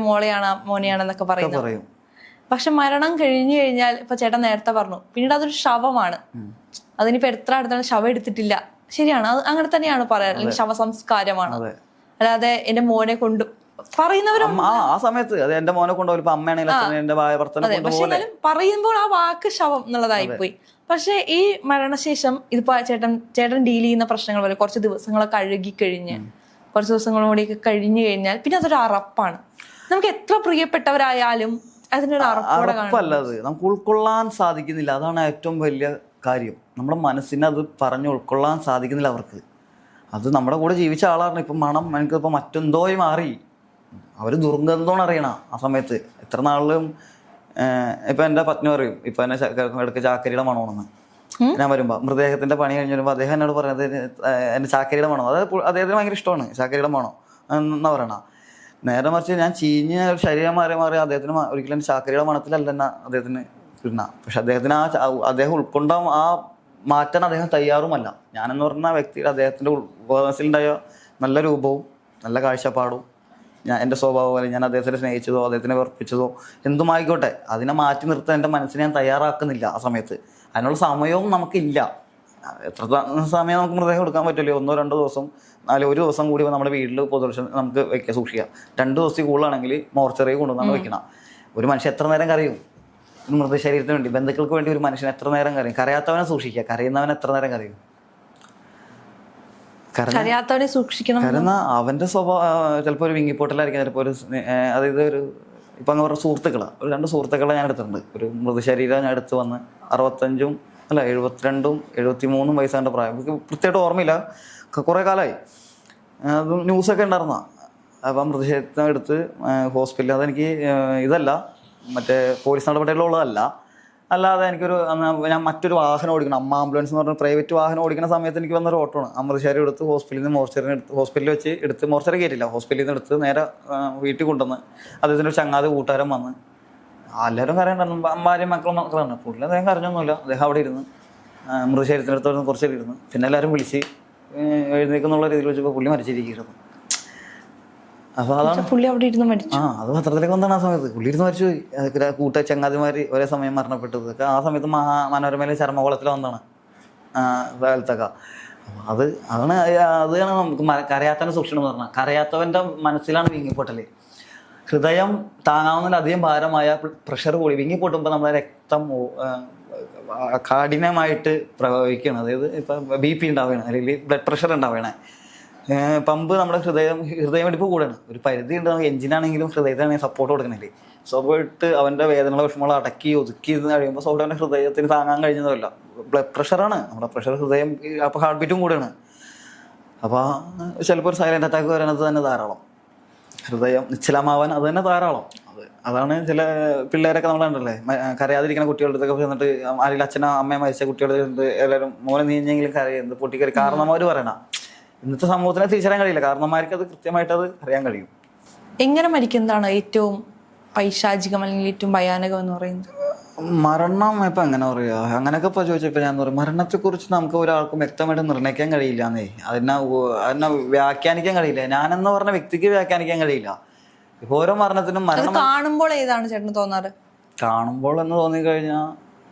മോനെയാണെന്നൊക്കെ പറയും. പക്ഷെ മരണം കഴിഞ്ഞു കഴിഞ്ഞാൽ ഇപ്പൊ ചേട്ടൻ നേരത്തെ പറഞ്ഞു, പിന്നീട് അതൊരു ശവമാണ്. അതിനിപ്പോ എത്ര അടുത്താണ് ശവം എടുത്തിട്ടില്ല. ശരിയാണ്, അത് അങ്ങനെ തന്നെയാണ് പറയാറ്. അല്ലെങ്കിൽ ശവസംസ്കാരമാണ്. അല്ലാതെ എന്റെ മോനെ കൊണ്ട് പറയുന്നവരും ആ സമയത്ത് അത് എന്റെ മോനെ കൊണ്ടുപോലും അമ്മയാണെങ്കിൽ പറയുമ്പോൾ ആ വാക്ക് ശവം എന്നുള്ളതായിപ്പോയി. പക്ഷെ ഈ മരണശേഷം ഇതിപ്പോ ചേട്ടൻ ഡീൽ ചെയ്യുന്ന പ്രശ്നങ്ങൾ പോലെ കുറച്ച് ദിവസങ്ങളൊക്കെ അഴുകിക്കഴിഞ്ഞ് കുറച്ച് ദിവസങ്ങളും കൂടിയൊക്കെ കഴിഞ്ഞു കഴിഞ്ഞാൽ പിന്നെ അതൊരു അറപ്പാണ്. നമുക്ക് എത്ര പ്രിയപ്പെട്ടവരായാലും അതിനൊരു അറപ്പല്ലത് നമുക്ക് ഉൾക്കൊള്ളാൻ സാധിക്കുന്നില്ല. അതാണ് ഏറ്റവും വലിയ കാര്യം. നമ്മുടെ മനസ്സിനെ അത് പറഞ്ഞ് ഉൾക്കൊള്ളാൻ സാധിക്കുന്നില്ല അവർക്ക്. അത് നമ്മുടെ കൂടെ ജീവിച്ച ആളാണ്. ഇപ്പം മണം എനിക്കിപ്പോൾ മറ്റെന്തോയി മാറി. അവർ ദുർഗന്ധമാണ് അറിയണ ആ സമയത്ത്. എത്ര നാളിലും ഇപ്പം എൻ്റെ പത്നി പറയും ഇപ്പം എന്നെ ഇടയ്ക്ക് ചാക്കരിയുടെ മണമെന്ന്. ഞാൻ വരുമ്പോൾ മൃതദേഹത്തിൻ്റെ പണി കഴിഞ്ഞ് വരുമ്പോൾ അദ്ദേഹം എന്നോട് പറയുന്നത് എൻ്റെ ചാക്കരിയുടെ മണം. അത് അദ്ദേഹത്തിന് ഭയങ്കര ഇഷ്ടമാണ് ചാക്കരിയുടെ മണം എന്നാ പറയണ. നേരെ മറിച്ച് ഞാൻ ചീഞ്ഞ ശരീരം മാറി അദ്ദേഹത്തിന് ഒരിക്കലും എൻ്റെ ചാക്കരിയുടെ മണത്തിലല്ല തന്നെ അദ്ദേഹത്തിന് കിട്ടുന്ന. പക്ഷെ അദ്ദേഹത്തിന് അദ്ദേഹം ഉൾക്കൊണ്ട ആ മാറ്റാൻ അദ്ദേഹം തയ്യാറുമല്ല. ഞാനെന്ന് പറഞ്ഞ വ്യക്തിയുടെ അദ്ദേഹത്തിൻ്റെ മനസ്സിലുണ്ടായ നല്ല രൂപവും നല്ല കാഴ്ചപ്പാടും എൻ്റെ സ്വഭാവം പോലെ ഞാൻ അദ്ദേഹത്തിനെ സ്നേഹിച്ചതോ അദ്ദേഹത്തിനെ വെറുപ്പിച്ചതോ എന്തുമായിക്കോട്ടെ അതിനെ മാറ്റി നിർത്താൻ എൻ്റെ മനസ്സിനെ ഞാൻ തയ്യാറാക്കുന്നില്ല ആ സമയത്ത്. അതിനുള്ള സമയവും നമുക്കില്ല. എത്ര സമയം നമുക്ക് മൃതദേഹം എടുക്കാൻ പറ്റില്ല? 1-2 ദിവസം, ഒരു ദിവസം കൂടി നമ്മുടെ വീട്ടിൽ പൊതുദർശനം നമുക്ക് സൂക്ഷിക്കാം. 2 ദിവസത്തിൽ കൂടുതലാണെങ്കിൽ മോർച്ചറിയിൽ കൊണ്ടുവന്നാണ് വെക്കണം. ഒരു മനുഷ്യൻ എത്ര നേരം കരയും? മൃതശരീരത്തിന് വേണ്ടി, ബന്ധുക്കൾക്ക് വേണ്ടി ഒരു മനുഷ്യൻ എത്ര നേരം കരയും? കരയാത്തവനെ സൂക്ഷിക്കുക, കരയുന്നവൻ എത്ര നേരം കരയും? കരയാത്തവനെ സൂക്ഷിക്കണം. കാരണം അവന്റെ സ്വഭാവം ചിലപ്പോൾ ഒരു വിങ്ങിപ്പോട്ടലായിരിക്കും. ചിലപ്പോൾ അതായത് ഇപ്പം അങ്ങ് പറഞ്ഞ സുഹൃത്തുക്കളാണ്. 2 സുഹൃത്തുക്കളെ ഞാൻ എടുത്തിട്ടുണ്ട്. ഒരു മൃതശരീരം ഞാൻ എടുത്ത് വന്ന് 72 73 വയസ്സാണ്ട് പ്രായം. എനിക്ക് കൃത്യമായിട്ട് ഓർമ്മയില്ല, കുറേ കാലമായി. അത് ന്യൂസൊക്കെ ഉണ്ടായിരുന്ന. അപ്പം മൃതശരീരം എടുത്ത് ഹോസ്പിറ്റലിൽ, അതെനിക്ക് ഇതല്ല മറ്റേ പോലീസ് നടപടികളുള്ളതല്ല, അല്ലാതെ എനിക്കൊരു ഞാൻ മറ്റൊരു വാഹനം ഓടിക്കണം. അമ്മ ആംബുലൻസ് എന്ന് പറഞ്ഞ പ്രൈവറ്റ് വാഹനം ഓടിക്കുന്ന സമയത്ത് എനിക്ക് വന്നൊരു ഓട്ടമാണ്. മൃതശരീരം എടുത്ത് ഹോസ്പിറ്റലിൽ നിന്ന് ഹോസ്പിറ്റലിൽ വെച്ച് എടുത്ത് മോർച്ചറി കയറ്റില്ല, ഹോസ്പിറ്റലിൽ നിന്ന് എടുത്ത് നേരെ വീട്ടിൽ കൊണ്ടുവന്ന് അദ്ദേഹത്തിൻ്റെ ഒരു ചങ്ങാതി കൂട്ടുകാരൻ വന്ന് എല്ലാവരും കരയുണ്ടായിരുന്നു. ഭാര്യയും മക്കളാണ്. പുള്ളി അദ്ദേഹം കരഞ്ഞൊന്നുമില്ല. അദ്ദേഹം അവിടെ ഇരുന്ന് മൃതശരീരത്തിനടുത്ത് കുറച്ച് ഇരുന്ന് പിന്നെ എല്ലാവരും വിളിച്ച് എഴുന്നേക്കെന്നുള്ള രീതിയിൽ വെച്ചപ്പോൾ പുള്ളി മരിച്ചിരിക്കുന്നു. അപ്പൊ അതാണ് പുള്ളി അവിടെ ഇരുന്ന് മരിച്ചു. അത് പത്രത്തിലേക്ക് വന്നാണ് ആ സമയത്ത്. പുള്ളി ഇരുന്ന് മരിച്ചു പോയി. കൂട്ട ചങ്ങാതിമാര് ഒരേ സമയം മരണപ്പെട്ടത്. ആ സമയത്ത് മനോരമയിലെ ചർമ്മകോളത്തിൽ വന്നതാണ് കാലത്തൊക്കെ. അതാണ് നമുക്ക് കരയാത്തവനെ സൂക്ഷിക്കണം എന്ന് പറഞ്ഞാൽ. കരയാത്തവന്റെ മനസ്സിലാണ് വിങ്ങിപ്പൊട്ടല്. ഹൃദയം താങ്ങാവുന്നതിലധികം ഭാരമായ പ്രഷർ കൂടി വിങ്ങിപ്പൊട്ടുമ്പോൾ നമ്മളെ രക്തം കാഠിന്യമായിട്ട് പ്രവഹിക്കുകയാണ്. അതായത് ഇപ്പം BP ഉണ്ടാവുകയാണ്, അല്ലെങ്കിൽ ബ്ലഡ് പ്രഷർ ഉണ്ടാവുകയാണ്. പമ്പ് നമ്മുടെ ഹൃദയമിടിപ്പ് കൂടെയാണ്. ഒരു പരിധി ഉണ്ട്, നമുക്ക് എഞ്ചിനാണെങ്കിലും ഹൃദയത്തിനാണെങ്കിൽ സപ്പോർട്ട് കൊടുക്കണില്ലേ. സ്വാഭാവികമായിട്ട് അവൻ്റെ വേദനകളെ വിഷമങ്ങളെ അടക്കി ഒതുക്കി എന്ന് കഴിയുമ്പോൾ സ്വാഭാവിക ഹൃദയത്തിന് താങ്ങാൻ കഴിഞ്ഞതല്ല. ബ്ലഡ് പ്രഷറാണ് നമ്മുടെ പ്രഷർ, ഹൃദയം അപ്പോൾ ഹാർട്ട് ബീറ്റും കൂടെയാണ്. അപ്പോൾ ചിലപ്പോൾ ഒരു സൈലൻ്റ് അറ്റാക്ക് വരാനത് തന്നെ ധാരാളം, ഹൃദയം നിശ്ചലമാവാൻ അത് തന്നെ ധാരാളം. അതാണ് ചില പിള്ളേരൊക്കെ നമ്മൾ കണ്ടല്ലേ, കരയാതിരിക്കുന്ന കുട്ടികളുടെ അടുത്തൊക്കെ ചെന്നിട്ട് ആരെങ്കിലും അച്ഛനോ അമ്മയോ മരിച്ച കുട്ടികളുടെ എല്ലാവരും മോനെ നീഞ്ഞെങ്കിലും കരയുന്നത് പൊട്ടിക്കറി കാരണന്മാർ പറയണ. ഇന്നത്തെ സമൂഹത്തിനെ തിരിച്ചറിയാൻ കഴിയില്ല, കാരണന്മാർക്ക് അത് കൃത്യമായിട്ട് അത് അറിയാൻ കഴിയും. എങ്ങനെ മരിക്കുന്നതാണ് ഏറ്റവും പൈശാചികം അല്ലെങ്കിൽ ഏറ്റവും ഭയാനകം എന്ന് പറയുന്നത്? മരണം ഇപ്പം എങ്ങനെ പറയുക, അങ്ങനെയൊക്കെ ഇപ്പോൾ ചോദിച്ചപ്പോൾ ഞാൻ പറയും, മരണത്തെക്കുറിച്ച് നമുക്ക് ഒരാൾക്കും വ്യക്തമായിട്ട് നിർണ്ണയിക്കാൻ കഴിയില്ല എന്നേ. അതിനെ വ്യാഖ്യാനിക്കാൻ കഴിയില്ല. ഞാനെന്ന് പറഞ്ഞ വ്യക്തിക്ക് വ്യാഖ്യാനിക്കാൻ കഴിയില്ല. ഇപ്പോൾ ഓരോ മരണത്തിനും മരണം കാണുമ്പോൾ ഏതാണ് ചേട്ടന് തോന്നാറ്? കാണുമ്പോൾ എന്ന് തോന്നിക്കഴിഞ്ഞാൽ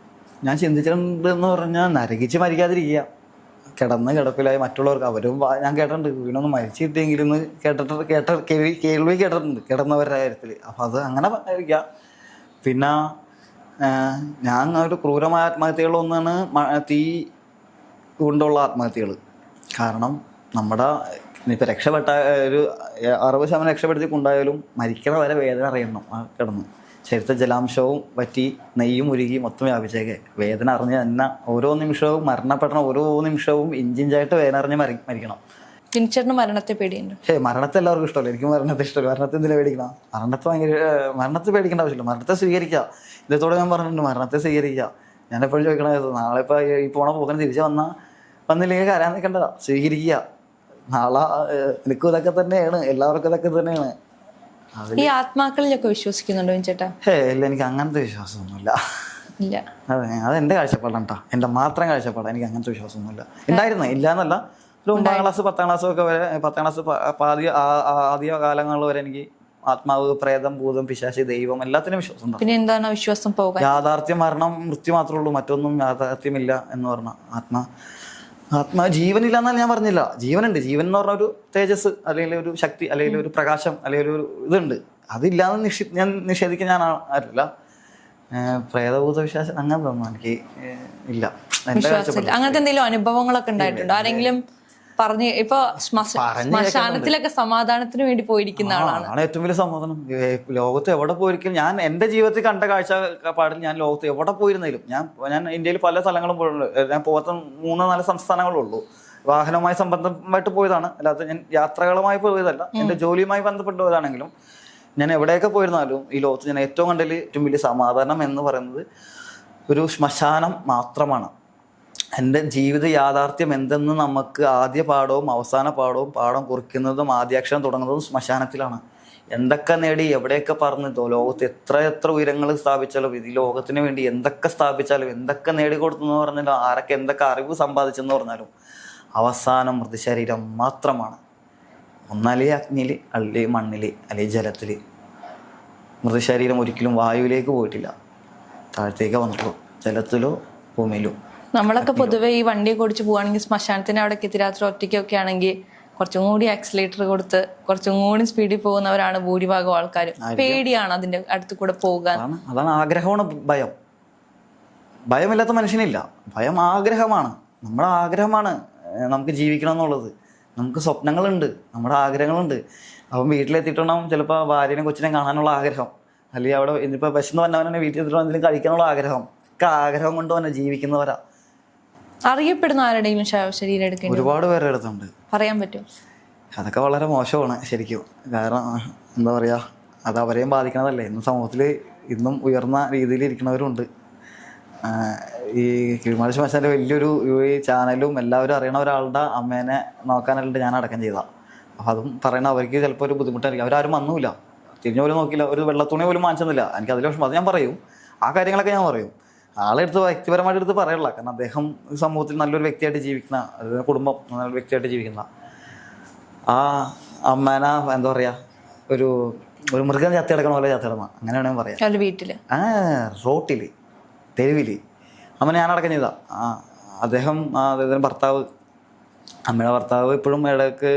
ഞാൻ ചിന്തിച്ചിട്ടുണ്ട് എന്ന് പറഞ്ഞാൽ നരകിച്ച് മരിക്കാതിരിക്കുക, കിടന്ന് കിടപ്പിലായി മറ്റുള്ളവർക്ക് അവരും ഞാൻ കേട്ടിട്ടുണ്ട് വീണൊന്ന് മരിച്ചു കിട്ടിയെങ്കിലും കേൾവി കേട്ടിട്ടുണ്ട് കിടന്നവരുടെ കാര്യത്തിൽ. അപ്പം അത് അങ്ങനെ ഇരിക്കുക. പിന്നെ ഞാൻ ഒരു ക്രൂരമായ ആത്മഹത്യകളൊന്നാണ് തീ കൊണ്ടുള്ള ആത്മഹത്യകൾ. കാരണം നമ്മുടെ ഇപ്പം രക്ഷപ്പെട്ട ഒരു 60% രക്ഷപ്പെടുത്തിക്കൊണ്ടായാലും മരിക്കണ വരെ വേദന അറിയണം. കിടന്ന് ശരീരത്തെ ജലാംശവും വറ്റി നെയ്യും ഉരുകി മൊത്തം വ്യാപിച്ചേക്കെ വേദന അറിഞ്ഞ് തന്നെ ഓരോ നിമിഷവും മരണപ്പെടണം. ഓരോ നിമിഷവും ഇഞ്ചിഞ്ചായിട്ട് വേദന അറിഞ്ഞ് മരിക്കണം. ചേട്ടന് മരണത്തെ പേടിയുണ്ട്? മരണത്തെ എല്ലാവർക്കും ഇഷ്ടമല്ല, എനിക്ക് മരണത്തെ ഇഷ്ടമല്ല. മരണത്തെ എന്തിനാ പേടിക്കണം? മരണത്തെ പേടിക്കേണ്ട ആവശ്യമില്ല, മരണത്തെ സ്വീകരിക്കുക. ഇതോടെ ഞാൻ പറഞ്ഞിട്ടുണ്ട്, മരണത്തെ സ്വീകരിക്കുക. ഞാനെപ്പോഴും ചോദിക്കണത്, നാളെ ഇപ്പോൾ ഈ പോണ പോകണം തിരിച്ച് വന്നില്ലെങ്കിൽ കരയാൻ നിൽക്കേണ്ടതാ, സ്വീകരിക്കുക. നാളെ എനിക്കും ഇതൊക്കെ തന്നെയാണ്, എല്ലാവർക്കും ഇതൊക്കെ തന്നെയാണ്. ഈ ആത്മാക്കളിലൊക്കെ വിശ്വസിക്കുന്നുണ്ടോ ചേട്ടാ? ഇല്ല, എനിക്ക് അങ്ങനത്തെ വിശ്വാസമൊന്നുമില്ല. ഇല്ല, അത് എൻ്റെ കാഴ്ചപ്പാടാണ് കേട്ടോ, എൻ്റെ മാത്രം കാഴ്ചപ്പാടാണ്. എനിക്ക് അങ്ങനത്തെ വിശ്വാസമൊന്നുമില്ല. ഉണ്ടായിരുന്നു, ഇല്ല എന്നല്ല. ഒരു 9ാം ക്ലാസ് 10ാം ക്ലാസ് ഒക്കെ വരെ, 10ാം ക്ലാസ് ആദ്യ കാലങ്ങളിൽ വരെ എനിക്ക് ആത്മാവ്, പ്രേതം, ഭൂതം, പിശാചി, ദൈവം എല്ലാത്തിനും വിശ്വാസം ഉണ്ട്. പിന്നെ എന്താണ് വിശ്വാസം പോകാൻ? യാഥാർത്ഥ്യം മരണം മൃത്യു മാത്രമേ ഉള്ളൂ, മറ്റൊന്നും യാഥാർത്ഥ്യമില്ല എന്ന് പറഞ്ഞ ആത്മാ ജീവനില്ല എന്നാൽ ഞാൻ പറഞ്ഞില്ല. ജീവനുണ്ട്. ജീവൻ എന്ന് പറഞ്ഞ ഒരു തേജസ് അല്ലെങ്കിൽ ഒരു ശക്തി അല്ലെങ്കിൽ ഒരു പ്രകാശം അല്ലെങ്കിൽ ഒരു ഇതുണ്ട്. അതില്ലാന്ന് ഞാൻ നിഷേധിക്കാൻ ഞാൻ അറിയില്ല. പ്രേതഭൂത വിശ്വാസം അങ്ങനെ തോന്നുന്നു എനിക്ക് ഇല്ല. അങ്ങനത്തെ എന്തെങ്കിലും അനുഭവങ്ങളൊക്കെ ഉണ്ടായിട്ടുണ്ടോ? ആരെങ്കിലും പറഞ്ഞ് ഇപ്പൊ ശ്മശാനത്തിലൊക്കെ സമാധാനത്തിന് വേണ്ടി പോയിരിക്കുന്ന ആളാണ് ഏറ്റവും വലിയ സമാധാനം. ലോകത്ത് എവിടെ പോയിരിക്കും, ഞാൻ എൻ്റെ ജീവിതത്തിൽ കണ്ട കാഴ്ചപ്പാടിൽ ഞാൻ ലോകത്ത് എവിടെ പോയിരുന്നാലും, ഞാൻ ഇന്ത്യയിൽ പല സ്ഥലങ്ങളും പോയിട്ടുണ്ട്. ഞാൻ പോകാത്ത 3-4 സംസ്ഥാനങ്ങളുള്ളൂ. വാഹനവുമായി സംബന്ധമായിട്ട് പോയതാണ്, അല്ലാതെ ഞാൻ യാത്രകളുമായി പോയതല്ല. എൻ്റെ ജോലിയുമായി ബന്ധപ്പെട്ട് പോയതാണെങ്കിലും ഞാൻ എവിടെയൊക്കെ പോയിരുന്നാലും ഈ ലോകത്ത് ഞാൻ ഏറ്റവും കണ്ടതിൽ ഏറ്റവും വലിയ സമാധാനം എന്ന് പറയുന്നത് ഒരു ശ്മശാനം മാത്രമാണ്. എൻ്റെ ജീവിത യാഥാർത്ഥ്യം എന്തെന്ന് നമുക്ക് ആദ്യ പാഠവും അവസാന പാഠം കുറിക്കുന്നതും ആദ്യാക്ഷരം തുടങ്ങുന്നതും ശ്മശാനത്തിലാണ്. എന്തൊക്കെ നേടി എവിടെയൊക്കെ പറഞ്ഞതോ, ലോകത്ത് എത്ര ഉയരങ്ങൾ സ്ഥാപിച്ചാലും, ഈ ലോകത്തിന് വേണ്ടി എന്തൊക്കെ സ്ഥാപിച്ചാലും, എന്തൊക്കെ നേടിക്കൊടുത്തു എന്ന് പറഞ്ഞാലും, ആരൊക്കെ എന്തൊക്കെ അറിവ് സമ്പാദിച്ചെന്ന് പറഞ്ഞാലും അവസാനം മൃതശരീരം മാത്രമാണ്. ഒന്നല്ലേ അഗ്നിയിൽ, അല്ലെങ്കിൽ മണ്ണിൽ, അല്ലെങ്കിൽ ജലത്തിൽ. മൃതശരീരം ഒരിക്കലും വായുവിലേക്ക് പോയിട്ടില്ല, താഴത്തേക്ക് വന്നിട്ടുള്ളൂ, ജലത്തിലോ ഭൂമിയിലോ. നമ്മളൊക്കെ പൊതുവെ ഈ വണ്ടിയൊക്കെ ഓടിച്ച് പോവുകയാണെങ്കിൽ ശ്മശാനത്തിന് അവിടെ എത്തിരാത്രി ഒറ്റയ്ക്കൊക്കെ ആണെങ്കിൽ കുറച്ചും കൂടി ആക്സിലേറ്റർ കൊടുത്ത് കുറച്ചും കൂടി സ്പീഡിൽ പോകുന്നവരാണ് ഭൂരിഭാഗം ആൾക്കാർ. പേടിയാണ് അതിന്റെ അടുത്ത് കൂടെ പോകാൻ. അതാണ് ആഗ്രഹമാണ് ഭയം. ഭയമില്ലാത്ത മനുഷ്യനില്ല. ഭയം ആഗ്രഹമാണ്. നമ്മുടെ ആഗ്രഹമാണ് നമുക്ക് ജീവിക്കണം എന്നുള്ളത്. നമുക്ക് സ്വപ്നങ്ങളുണ്ട്, നമ്മുടെ ആഗ്രഹങ്ങളുണ്ട്. അപ്പം വീട്ടിലെത്തിയിട്ടുണ്ടാവും ചിലപ്പോൾ ഭാര്യനെ കൊച്ചിനെ കാണാനുള്ള ആഗ്രഹം, അല്ലെങ്കിൽ അവിടെ ഇന്നിപ്പോൾ വിശന്ന് വന്നവനെ വീട്ടിൽ എത്തിയിട്ട് എന്തെങ്കിലും കഴിക്കാനുള്ള ആഗ്രഹം. ഒക്കെ ആഗ്രഹം കൊണ്ട് തന്നെ ജീവിക്കുന്നവരാ. അറിയപ്പെടുന്ന ആരുടെയും ശരീരം എടുക്കേണ്ടി ഒരുപാട് പേരുടെ അടുത്തുണ്ട്. പറയാൻ പറ്റുമോ? അതൊക്കെ വളരെ മോശമാണ് ശരിക്കും. കാരണം എന്താ പറയുക, അത് അവരെയും ബാധിക്കണതല്ലേ. ഇന്ന് സമൂഹത്തിൽ ഇന്നും ഉയർന്ന രീതിയിൽ ഇരിക്കുന്നവരുണ്ട്. ഈ കിഴിമാട് ശ്മശാൻ്റെ വലിയൊരു ഈ ചാനലും എല്ലാവരും അറിയണ ഒരാളുടെ അമ്മേനെ നോക്കാനായിട്ട് ഞാൻ അടക്കം ചെയ്തതാണ്. അപ്പം അതും പറയണ അവർക്ക് ചിലപ്പോൾ ഒരു ബുദ്ധിമുട്ടായിരിക്കും. അവരാരും വന്നില്ല, തിരിഞ്ഞു പോലും നോക്കില്ല, ഒരു വെള്ളത്തുണി പോലും വാങ്ങിച്ചെന്നില്ല. എനിക്ക് അതിൽ വിഷമം. അത് ഞാൻ പറയും, ആ കാര്യങ്ങളൊക്കെ ഞാൻ പറയും. ആളെടുത്ത് വ്യക്തിപരമായിട്ട് എടുത്ത് പറയല്ല. കാരണം അദ്ദേഹം സമൂഹത്തിൽ നല്ലൊരു വ്യക്തിയായിട്ട് ജീവിക്കുന്ന, കുടുംബം നല്ലൊരു വ്യക്തിയായിട്ട് ജീവിക്കുന്ന ആ അമ്മേന എന്താ പറയുക, ഒരു മൃഗം ചത്തി കിടക്കണ പോലെ ചത്തി കിടന്ന, അങ്ങനെ വേണമെങ്കിൽ പറയാം. വീട്ടില് റോട്ടിൽ തെരുവിൽ അമ്മ ഞാൻ അടക്കം ചെയ്താ. അദ്ദേഹം അദ്ദേഹത്തിന് ഭർത്താവ്, അമ്മയുടെ ഭർത്താവ് ഇപ്പോഴും ഇടയ്ക്ക്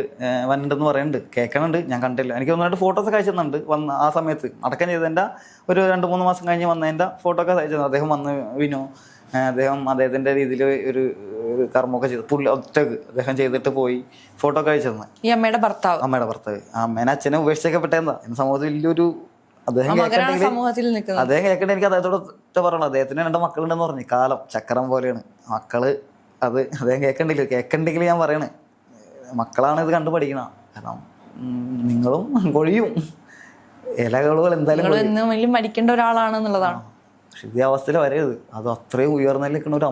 വന്നിട്ടുണ്ടെന്ന് പറയുന്നുണ്ട്, കേൾക്കണുണ്ട്. ഞാൻ കണ്ടില്ല. എനിക്ക് 1-2 ഫോട്ടോസൊക്കെ അയച്ചു തന്നുണ്ട്. വന്ന് ആ സമയത്ത് അടക്കം ചെയ്തതിൻ്റെ ഒരു 2-3 മാസം കഴിഞ്ഞ് വന്നതിൻ്റെ ഫോട്ടോ ഒക്കെ അയച്ചു. അദ്ദേഹം വന്ന് വിനു, അദ്ദേഹത്തിൻ്റെ രീതിയിൽ ഒരു ഒരു കർമ്മമൊക്കെ ചെയ്ത് പുള്ളി ഒറ്റക്ക് അദ്ദേഹം ചെയ്തിട്ട് പോയി ഫോട്ടോ ഒക്കെ അയച്ചു തന്നെ. ഈ അമ്മയുടെ ഭർത്താവ് അമ്മേനെ അച്ഛനെ ഉപേക്ഷിക്കപ്പെട്ടെന്താ ഇന്ന് സമൂഹത്തിൽ വലിയൊരു അദ്ദേഹം കേൾക്കട്ടെ എനിക്ക് അദ്ദേഹത്തോട് പറയണം. അദ്ദേഹത്തിന് 2 മക്കളുണ്ടെന്ന് പറഞ്ഞു. കാലം ചക്രം പോലെയാണ് മക്കള്. അത് അദ്ദേഹം കേൾക്കണ്ടെങ്കിൽ ഞാൻ പറയണേ, മക്കളാണ് ഇത് കണ്ടു പഠിക്കണ. കാരണം നിങ്ങളും കൊഴിയും, ഇലകളുകൾ എന്തായാലും മരിക്കേണ്ട ഒരാളാണെന്നുള്ളതാണ്. പക്ഷെ ഇതേ അവസ്ഥയിൽ വരരുത്. അത് അത്രയും ഉയർന്നു നിൽക്കുന്ന ഒരു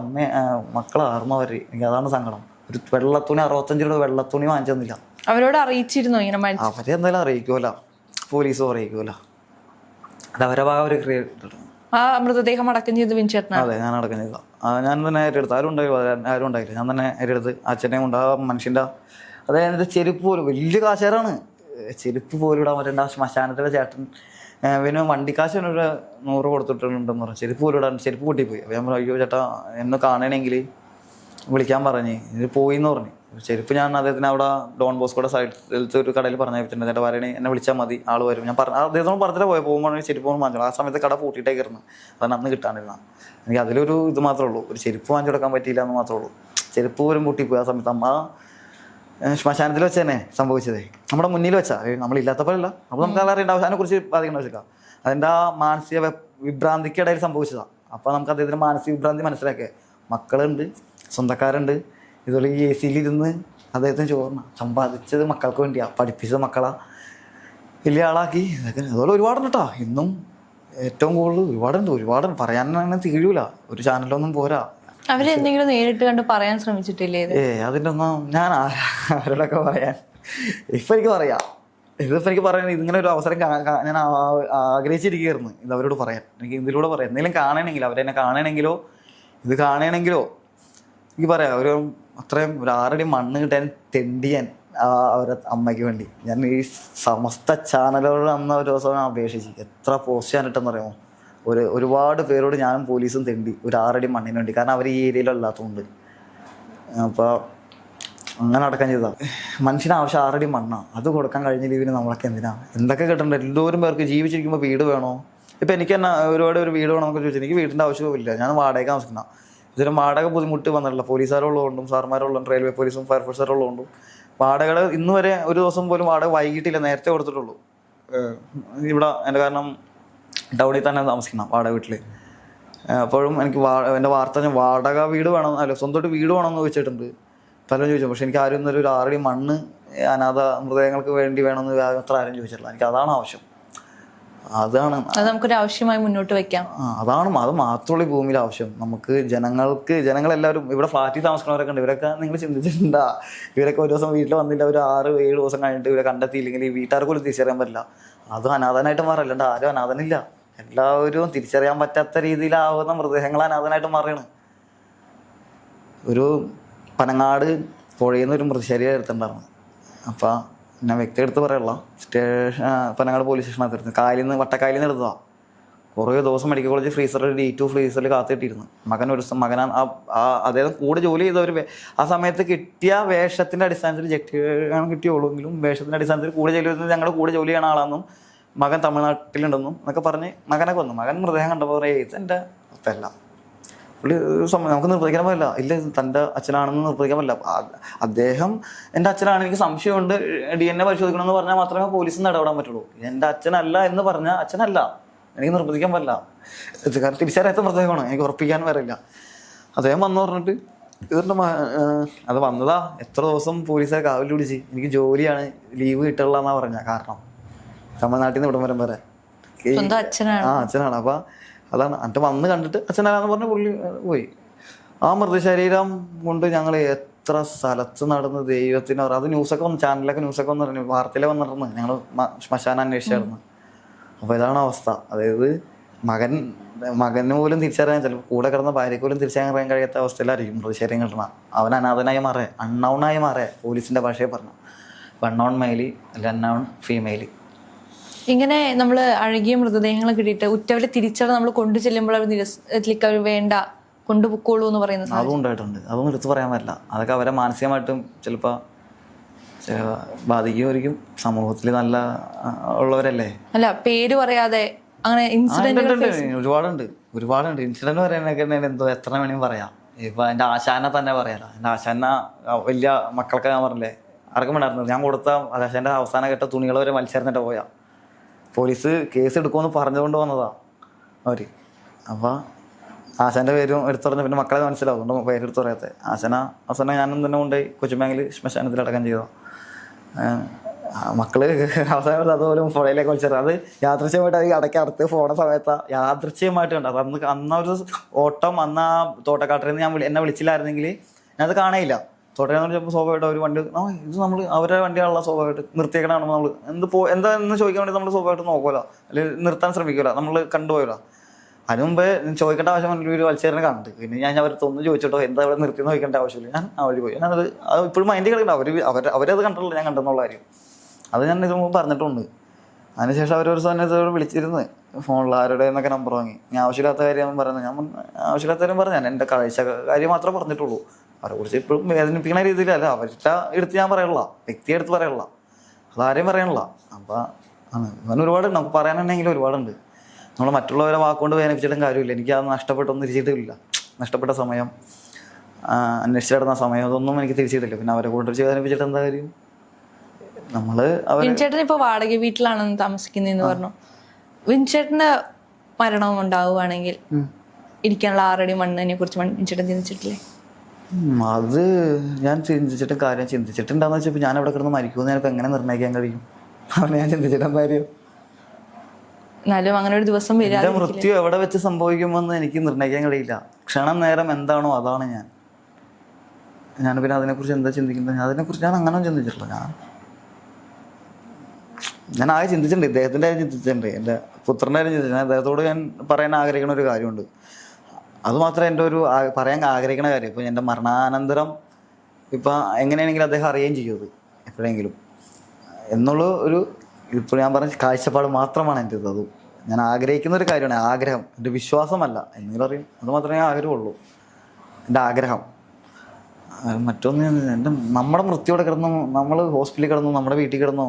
മക്കളാർന്നവര്. എനിക്ക് അതാണ് സങ്കടം. ഒരു വെള്ളത്തുണി 65 രൂപ വെള്ളത്തുണി വാങ്ങിച്ചെന്നില്ല. അവരോട് അറിയിച്ചിരുന്നു ഇങ്ങനെ? അവരെന്തായാലും അറിയിക്കൂല, പോലീസും അറിയിക്കൂല. അത് അവരെ ഭാഗം അവര് ക്രിയേറ്റ്. ആ മൃതദേഹം അടക്കം ചെയ്ത് വിൻചേട്ടനാ? അതെ, ഞാൻ അടക്കം ചെയ്ത. ഞാൻ തന്നെ ഏറ്റെടുത്ത്. ആരും ഉണ്ടായില്ല. ഞാൻ തന്നെ ഏറ്റെടുത്ത് അച്ഛനെ കൊണ്ട് ആ മനുഷ്യൻ്റെ അതായത് ചെരുപ്പ് പോലും വലിയ കാശാരാണ്. ചെരുപ്പ് പോലും ഇടാൻ പറ്റേണ്ട ശ്മശാനത്തിലെ ചേട്ടൻ പിന്നെ വണ്ടിക്കാശ് ഒരു 100 കൊടുത്തിട്ടുണ്ടെന്ന് പറഞ്ഞു. ചെരുപ്പ് പോലും ഇടാൻ ചെരുപ്പ് പൊട്ടിപ്പോയി. അപ്പോൾ ഞാൻ പറഞ്ഞു, അയ്യോ ചേട്ടാ എന്നെ കാണണമെങ്കിൽ വിളിക്കാൻ പറഞ്ഞ് ഇത് പോയി എന്ന് പറഞ്ഞു. ചെരുപ്പ് ഞാൻ അദ്ദേഹത്തിന് അവിടെ ഡോൺ ബോസ്കോയുടെ സൈഡിലത്തെ ഒരു കടയിൽ പറഞ്ഞു വെച്ചിട്ടുണ്ട്. ചേട്ടാ പറയണേ എന്നെ വിളിച്ചാൽ മതി, ആൾ വരും. ഞാൻ അദ്ദേഹത്തോട് പറഞ്ഞിട്ട് പോകുമ്പോൾ ചെരുപ്പ് വാങ്ങിച്ചോളൂ. ആ സമയത്ത് കട പൂട്ടിയിട്ടേക്കിരുന്നു. അതാണ് അന്ന് കിട്ടാണ്ടിരുന്ന. എനിക്ക് അതിലൊരു ഇത് മാത്രമേ ഉള്ളൂ, ഒരു ചെരുപ്പ് വാങ്ങിച്ചു കൊടുക്കാൻ പറ്റിയില്ല എന്ന് മാത്രമേ ഉള്ളൂ. ചെരുപ്പ് പോലും പൊട്ടിപ്പോയി. ആ സമയത്ത് അമ്മ ശ്മശാനത്തിൽ വെച്ച് തന്നെ സംഭവിച്ചതേ, നമ്മുടെ മുന്നിൽ വെച്ചാൽ നമ്മളില്ലാത്തപ്പോഴല്ല. അപ്പോൾ നമുക്ക് അതറിയേണ്ട അതിനെക്കുറിച്ച് ബാധിക്കേണ്ട ആവശ്യമില്ല. അതിൻ്റെ ആ മാനസിക വിഭ്രാന്തിക്കിടയിൽ സംഭവിച്ചതാണ്. അപ്പോൾ നമുക്ക് അദ്ദേഹത്തിന് മാനസിക വിഭ്രാന്തി മനസ്സിലാക്കിയ മക്കളുണ്ട്, സ്വന്തക്കാരുണ്ട്. ഇതുപോലെ ഈ AC-ലിരുന്ന് അദ്ദേഹത്തിന് ചോർന്ന സമ്പാദിച്ചത് മക്കൾക്ക് വേണ്ടിയാണ്, പഠിപ്പിച്ചത് മക്കളാ വലിയ ആളാക്കി. ഇതൊക്കെ അതുപോലെ ഒരുപാടുണ്ട് കേട്ടോ. ഇന്നും ഏറ്റവും കൂടുതൽ ഒരുപാടുണ്ട് പറയാൻ തീരൂല. ഒരു ചാനലൊന്നും പോരാ. അവരെന്തെങ്കിലും നേരിട്ട് കണ്ട് പറയാൻ ശ്രമിച്ചിട്ടില്ലേ? അതിൻ്റെ ഒന്നും ഞാൻ അവരോടൊക്കെ പറയാൻ ഇപ്പം എനിക്ക് പറയാം. ഇതിപ്പോൾ എനിക്ക് പറയാൻ ഇതിങ്ങനെ ഒരു അവസരം ഞാൻ ആഗ്രഹിച്ചിരിക്കുകയായിരുന്നു. ഇത് അവരോട് പറയാൻ, എനിക്ക് ഇതിലൂടെ പറയാം. എന്തെങ്കിലും കാണണമെങ്കിലോ അവരെന്നെ കാണണമെങ്കിലോ ഇത് കാണണമെങ്കിലോ എനിക്ക് പറയാം. അത്രയും ഒരു 6 അടി മണ്ണ് കിട്ടാൻ തെണ്ടിയാൻ അവരെ അമ്മയ്ക്ക് വേണ്ടി ഞാൻ ഈ സമസ്ത ചാനലുകൾ അന്ന് ഒരു ദിവസം അപേക്ഷിച്ച് എത്ര പോസ്റ്റ് ചെയ്യാനിട്ടെന്ന് പറയുമോ. ഒരുപാട് പേരോട് ഞാനും പോലീസും തെണ്ടി ഒരു 6 അടി മണ്ണിന് വേണ്ടി. കാരണം അവർ ഈ ഏരിയയിലല്ലാത്തതുകൊണ്ട്. അപ്പോൾ അങ്ങനെ അടക്കം ചെയ്തതാണ്. മനുഷ്യന് ആവശ്യം 6 അടി മണ്ണാണ്. അത് കൊടുക്കാൻ കഴിഞ്ഞ ലീവിന് നമ്മളൊക്കെ എന്തൊക്കെ കിട്ടണ്ട. എന്തോരം പേർക്ക് ജീവിച്ചിരിക്കുമ്പോൾ വീട് വേണോ? ഇപ്പം എനിക്ക് തന്നെ ഒരു വീട് വേണമെന്നൊക്കെ ചോദിച്ചാൽ എനിക്ക് വീടിൻ്റെ ആവശ്യമില്ല. ഞാൻ വാടക താമസിക്കുന്ന. ഇതിന് വാടക ബുദ്ധിമുട്ട് വന്നിട്ടില്ല. പോലീസുകാരുള്ളതുകൊണ്ടും സാർമാരുള്ളതുകൊണ്ടും റെയിൽവേ പോലീസും ഫയർഫോഴ്സുകാരുള്ളതുകൊണ്ടും വാടകകൾ ഇന്ന് വരെ ഒരു ദിവസം പോലും വാടക വൈകിട്ടില്ല, നേരത്തെ കൊടുത്തിട്ടുള്ളൂ. ഇവിടെ എൻ്റെ കാരണം ടൗണിൽ തന്നെ താമസിക്കണം വാടക വീട്ടിൽ. അപ്പോഴും എനിക്ക് എൻ്റെ വാർത്ത ഞാൻ വാടക വീട് വേണം, അല്ല സ്വന്തമായിട്ട് വീട് വേണമെന്ന് ചോദിച്ചിട്ടുണ്ട്. പലരും ചോദിച്ചു. പക്ഷെ എനിക്ക് ആരും ഇന്നൊരു 6 അടി മണ്ണ് അനാഥ മൃതദേഹങ്ങൾക്ക് വേണ്ടി വേണമെന്ന് അത്ര ആരും ചോദിച്ചിട്ടില്ല. എനിക്ക് അതാണ് ആവശ്യം. അത് നമുക്കൊരു ആവശ്യമായി മുന്നോട്ട് വെക്കാം. അത് മാത്രമുള്ള ഈ ഭൂമിയിൽ ആവശ്യം. നമുക്ക് ജനങ്ങളെല്ലാവരും ഇവിടെ ഫ്ലാറ്റിൽ താമസിക്കുന്നവരൊക്കെ ഉണ്ട്. ഇവരൊക്കെ നിങ്ങൾ ചിന്തിച്ചിട്ടുണ്ടാ? ഇവരൊക്കെ ഒരു ദിവസം വീട്ടിൽ വന്നില്ല, ഒരു 6-7 ദിവസം കഴിഞ്ഞിട്ട് ഇവരെ കണ്ടെത്തിയില്ലെങ്കിൽ ഈ വീട്ടുകാർക്ക് പോലും തിരിച്ചറിയാൻ പറ്റില്ല. അത് അനാഥനായിട്ട് മാറില്ല. ആരും അനാഥനില്ല. എല്ലാവരും തിരിച്ചറിയാൻ പറ്റാത്ത രീതിയിലാവുന്ന മൃതദേഹങ്ങൾ അനാഥനായിട്ട് മാറുകയാണ്. ഒരു പനങ്ങാട് പുഴയിൽ നിന്ന് ഒരു മൃതശരീരം എടുത്തിട്ടുണ്ടായിരുന്നു. അപ്പം ഞാൻ വ്യക്തി എടുത്ത് പറയുള്ള പനങ്ങാട് പോലീസ് സ്റ്റേഷനകത്ത് വട്ടക്കായലിൽ നിന്ന് എടുത്തതാണ്. കുറേ ദിവസം മെഡിക്കൽ കോളേജ് ഫ്രീസറിൽ D2 ഫ്രീസറിൽ കാത്തിട്ടിരുന്നു. മകനാണ് അദ്ദേഹം കൂടെ ജോലി ചെയ്ത ആ സമയത്ത് കിട്ടിയ വേഷത്തിൻ്റെ അടിസ്ഥാനത്തിൽ കിട്ടിയുള്ളൂ. എങ്കിലും വേഷത്തിൻ്റെ അടിസ്ഥാനത്തിൽ കൂടെ ജോലി ചെയ്യുന്നത് ഞങ്ങളുടെ കൂടെ ജോലി ചെയ്യണ ആളാണെന്നും മകൻ തമിഴ്നാട്ടിലുണ്ടെന്നും എന്നൊക്കെ പറഞ്ഞ് മകനൊക്കെ വന്നു. മകൻ മൃതദേഹം കണ്ടപ്പോൾ പറയും ഇത് എൻ്റെ അവസ്ഥയല്ല, പുള്ളി നമുക്ക് നിർബന്ധിക്കാൻ പറ്റില്ല. ഇല്ല, തൻ്റെ അച്ഛനാണെന്ന് നിർബന്ധിക്കാൻ പറ്റില്ല. അദ്ദേഹം എൻ്റെ അച്ഛനാണ്, എനിക്ക് സംശയമുണ്ട്, DNA പരിശോധിക്കണമെന്ന് പറഞ്ഞാൽ മാത്രമേ പോലീസിൽ ഇടപെടാൻ പറ്റുള്ളൂ. എൻ്റെ അച്ഛനല്ല എന്ന് പറഞ്ഞാൽ അച്ഛനല്ല, എനിക്ക് നിർബന്ധിക്കാൻ പറ്റില്ല. കാരണം തിരിച്ചറിയാത്ത മൃതദേഹമാണ്, എനിക്ക് ഉറപ്പിക്കാൻ വരില്ല. അദ്ദേഹം വന്നു പറഞ്ഞിട്ട് ഇതിൻ്റെ അത് വന്നതാ. എത്ര ദിവസം പോലീസുകാർ കാവൽ പിടിച്ച് എനിക്ക് ജോലിയാണ്, ലീവ് കിട്ടുള്ള എന്നാ പറഞ്ഞ. കാരണം തമിഴ്നാട്ടിൽ നിന്ന് ഇവിടം വരെ വരെ അച്ഛനാണ്. അപ്പം അതാണ്. എന്നിട്ട് വന്ന് കണ്ടിട്ട് അച്ഛനാന്ന് പറഞ്ഞ് പുള്ളി പോയി. ആ മൃതശരീരം കൊണ്ട് ഞങ്ങൾ എത്ര സ്ഥലത്ത് നടന്ന് ദൈവത്തിന് പറയും. അത് ന്യൂസൊക്കെ വന്നു, ചാനലൊക്കെ ന്യൂസൊക്കെ വന്നു പറഞ്ഞു, വാർത്തയിലെ വന്നിരുന്നു. ഞങ്ങൾ ശ്മശാനം അന്വേഷിച്ചായിരുന്നു. അപ്പോൾ ഇതാണ് അവസ്ഥ. അതായത് മകന് പോലും തിരിച്ചറിയാൻ, ചിലപ്പോൾ കൂടെ കിടന്ന ഭാര്യയ്ക്ക് പോലും തിരിച്ചറിയാൻ കഴിയാത്ത അവസ്ഥയിലായിരിക്കും മൃതശരീരം കിട്ടണം. അവൻ അനാഥനായി മാറേ, അൺനൗണായി മാറേ. പോലീസിൻ്റെ ഭാഷയെ പറഞ്ഞു അൺനൗൺ മെയില് അല്ല അൺനൗൺ ഫീമെയില്. ഇങ്ങനെ നമ്മൾ അഴുകിയ മൃതദേഹങ്ങൾ കിട്ടിയിട്ട് ഉറ്റവരെ തിരിച്ചറിഞ്ഞ് നമ്മൾ കൊണ്ടു ചെല്ലുമ്പോൾ അവർ നിരസിലേക്ക് അവർ വേണ്ട കൊണ്ടുപോയിക്കോളൂ എന്ന് പറയുന്നത് അതും ഉണ്ടായിട്ടുണ്ട്. അതൊന്നും എടുത്ത് പറയാൻ പറ്റില്ല. അതൊക്കെ അവരെ മാനസികമായിട്ടും ചിലപ്പോൾ ബാധിക്കുമായിരിക്കും. സമൂഹത്തിൽ നല്ല ഉള്ളവരല്ലേ. അല്ല, പേര് പറയാതെ അങ്ങനെ ഇൻസിഡന്റ് ഒരുപാടുണ്ട്. ഇൻസിഡന്റ് പറയാനൊക്കെ എന്തോ എത്ര വേണമെങ്കിലും പറയാം. ഇപ്പൊ എൻ്റെ ആശാനെ തന്നെ പറയാലോ. എൻ്റെ ആശാന വലിയ മക്കളൊക്കെ ഞാൻ പറഞ്ഞില്ലേ, ആർക്കും വേണ്ടായിരുന്നു. ഞാൻ കൊടുത്ത ആശാൻ്റെ അവസാനം കേട്ട തുണികൾ വരെ വലിച്ചെറിഞ്ഞിട്ട് പോയാ. പോലീസ് കേസ് എടുക്കുമെന്ന് പറഞ്ഞുകൊണ്ട് വന്നതാ അവര്. അപ്പൊ ആശാന്റെ പേരും എടുത്തുറഞ്ഞ പിന്നെ മക്കളെ മനസ്സിലാവും, അതുകൊണ്ട് പേരെടുത്ത് പറയാത്തെ. അവസാനം ഞാനും തന്നെ കൊണ്ടുപോയി കൊച്ചുബാങ്കിൽ ശ്മശാനത്തിൽ അടക്കം ചെയ്തോ. മക്കള് അവസാനം അതുപോലെ പുഴയിലേക്ക് വലിച്ചെറിയാം. അത് യാദൃശ്യമായിട്ട് അത് അടയ്ക്ക് അടുത്ത് പോണ സമയത്താ യാദൃശ്യമായിട്ട് ഉണ്ട്. അത് അന്നൊരു ഓട്ടം, അന്ന് ആ തോട്ടക്കാട്ടിൽ നിന്ന് എന്നെ വിളിച്ചില്ലായിരുന്നെങ്കിൽ ഞാനത് കാണയില്ല. തോട്ടക്കാരെന്ന് വെച്ചപ്പോൾ സ്വാഭാവികമായിട്ട് ഒരു വണ്ടി ഇത് നമ്മൾ അവരുടെ വണ്ടിയാണുള്ള സ്വാഭാവികമായിട്ട് നിർത്തിയേക്കണാണ്. നമ്മൾ എന്താന്ന് ചോദിക്കാൻ വേണ്ടി നമ്മൾ സ്വാഭാവികമായിട്ട് നോക്കുമല്ലോ, അല്ലെങ്കിൽ നിർത്താൻ ശ്രമിക്കുമല്ലോ, നമ്മൾ കണ്ടുപോയല്ലോ. അതിന് മുമ്പേ ചോദിക്കേണ്ട ആവശ്യം ഒരു വലിച്ചേറിനെ കണ്ടു. പിന്നെ ഞാൻ അവരൊന്നും ചോദിച്ചിട്ടോ എന്താ അവിടെ നിർത്തി നോക്കേണ്ട ആവശ്യമില്ല. ഞാൻ ആ വഴി പോയി. ഞാനത് ഇപ്പോഴും മൈൻഡിൽ കിടക്കണ്ട. അവരത് കണ്ടല്ലോ, ഞാൻ കണ്ടെന്നുള്ള കാര്യം. അത് ഞാൻ ഇത് മുമ്പ് പറഞ്ഞിട്ടുണ്ട്. അതിനുശേഷം അവരൊരു സമയത്ത് വിളിച്ചിരുന്ന് ഫോണിൽ ആരുടെ എന്നൊക്കെ നമ്പർ വാങ്ങി. ഞാൻ ആവശ്യമില്ലാത്ത കാര്യം പറയുന്നത്, ഞാൻ ആവശ്യമില്ലാത്ത കാര്യം പറഞ്ഞു. ഞാൻ എൻ്റെ കാഴ്ച കാര്യം മാത്രമേ പറഞ്ഞിട്ടുള്ളൂ. അവരെ കുറിച്ച് ഇപ്പോഴും വേദനിപ്പിക്കുന്ന രീതിയിലല്ല, അവരുടെ എടുത്ത് ഞാൻ പറയണില്ല, വ്യക്തിയെ എടുത്ത് പറയണില്ല, അതാരെയും പറയണില്ല. അപ്പം അങ്ങനെ ഒരുപാടുണ്ട്, നമുക്ക് പറയാനുണ്ടെങ്കിലും ഒരുപാടുണ്ട്. നമ്മൾ മറ്റുള്ളവരെ വാക്കുകൊണ്ട് വേദനിപ്പിച്ചിട്ടും കാര്യമില്ല. എനിക്ക് അത് നഷ്ടപ്പെട്ടൊന്നും തിരിച്ചിട്ടില്ല. നഷ്ടപ്പെട്ട സമയം, അന്വേഷിച്ചിടുന്ന സമയം, അതൊന്നും എനിക്ക് തിരിച്ചിട്ടില്ല. പിന്നെ അവരെ കൊണ്ട് വേദനിപ്പിച്ചിട്ട് എന്താ കാര്യം? വിൻചേട്ടൻ ഇപ്പൊ വാടക വീട്ടിലാണെന്ന് താമസിക്കുന്നതെന്ന് പറഞ്ഞു. വിൻചേട്ടന്റെ മരണം ഉണ്ടാവുകയാണെങ്കിൽ ഇരിക്കാനുള്ള 6 അടി മണ്ണിനെ കുറിച്ച് വിൻചേട്ടൻ ചിന്തിച്ചിട്ടില്ലേ? അത് ഞാൻ ചിന്തിച്ചിട്ടും കാര്യം ചിന്തിച്ചിട്ടുണ്ടാന്ന് വെച്ചപ്പോൾ ഞാൻ അവിടെ കിടന്ന് മരിക്കുമെന്ന് ഞാനിപ്പോൾ എങ്ങനെ നിർണ്ണയിക്കാൻ കഴിയും? അവനെ ഞാൻ ചിന്തിച്ചിട്ടെന്താ കാര്യം? എന്നാലും അങ്ങനെ ഒരു ദിവസം എന്റെ മൃത്യു എവിടെ വെച്ച് സംഭവിക്കുമെന്ന് എനിക്ക് നിർണ്ണയിക്കാൻ കഴിയില്ല. ക്ഷണം നേരം എന്താണോ അതാണ് ഞാൻ. പിന്നെ അതിനെക്കുറിച്ച് എന്താ ചിന്തിക്കുന്നത്? അതിനെക്കുറിച്ച് ഞാൻ അങ്ങനെ ചിന്തിച്ചിട്ടില്ല. ഞാൻ ആകെ ചിന്തിച്ചിട്ടുണ്ട്, ഇദ്ദേഹത്തിൻ്റെ കാര്യം ചിന്തിച്ചിട്ടുണ്ട്, എൻ്റെ പുത്രൻ്റെ കാര്യം ചിന്തിച്ചിട്ടുണ്ട്. അദ്ദേഹത്തോട് ഞാൻ പറയാൻ ആഗ്രഹിക്കുന്ന ഒരു കാര്യമുണ്ട്. അതുമാത്രമേ എൻ്റെ ഒരു പറയാൻ ആഗ്രഹിക്കുന്ന കാര്യം. ഇപ്പോൾ എൻ്റെ മരണാനന്തരം ഇപ്പം എങ്ങനെയാണെങ്കിലും അദ്ദേഹം അറിയുകയും ചെയ്യും അത് എപ്പോഴെങ്കിലും എന്നുള്ള ഒരു ഇപ്പോൾ ഞാൻ പറഞ്ഞ കാഴ്ചപ്പാട് മാത്രമാണ് എൻ്റെ അത്. ഞാൻ ആഗ്രഹിക്കുന്ന ഒരു കാര്യമാണ്, ആഗ്രഹം, എൻ്റെ വിശ്വാസമല്ല. എന്തെങ്കിലും അറിയും, അത് മാത്രമേ ആഗ്രഹമുള്ളൂ, എൻ്റെ ആഗ്രഹം. മറ്റൊന്ന് നമ്മുടെ മൃത്യോടെ കിടന്നു, നമ്മൾ ഹോസ്പിറ്റലിൽ കിടന്നു, നമ്മുടെ വീട്ടിൽ കിടന്നോ,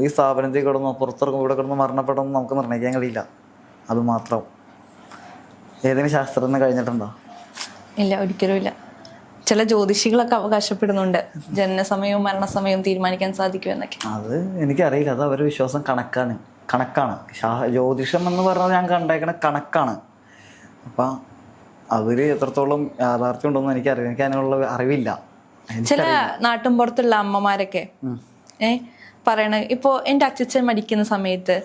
ഈ സ്ഥാപനത്തിൽ കിടന്നോ, പുറത്തിറങ്ങും, ഇവിടെ കിടന്ന് മരണപ്പെട്ടൊന്നും നമുക്ക് നിർണ്ണയിക്കാൻ കഴിയില്ല. അത് മാത്രം ഏതെങ്കിലും ശാസ്ത്രത്തിന് കഴിഞ്ഞിട്ടുണ്ടോ? ഇല്ല, ഒരിക്കലും ഇല്ല. ചില ജ്യോതിഷികളൊക്കെ അവകാശപ്പെടുന്നുണ്ട് ജനനസമയവും മരണസമയവും തീരുമാനിക്കാൻ സാധിക്കുമെന്നൊക്കെ. അത് എനിക്കറിയില്ല, അത് അവരുടെ വിശ്വാസം കണക്കാണ്. ജ്യോതിഷം എന്ന് പറഞ്ഞാൽ ഞാൻ കണ്ടേക്കണ കണക്കാണ്. അപ്പം അതിൽ എത്രത്തോളം യാഥാർത്ഥ്യം ഉണ്ടോന്ന് എനിക്കറിയില്ല, എനിക്ക് അതിനുള്ള അറിവില്ല. ചില നാട്ടിൻപുറത്തുള്ള അമ്മമാരൊക്കെ പറയണ, ഇപ്പോൾ എൻ്റെ അച്ഛൻ മരിക്കുന്ന സമയത്ത്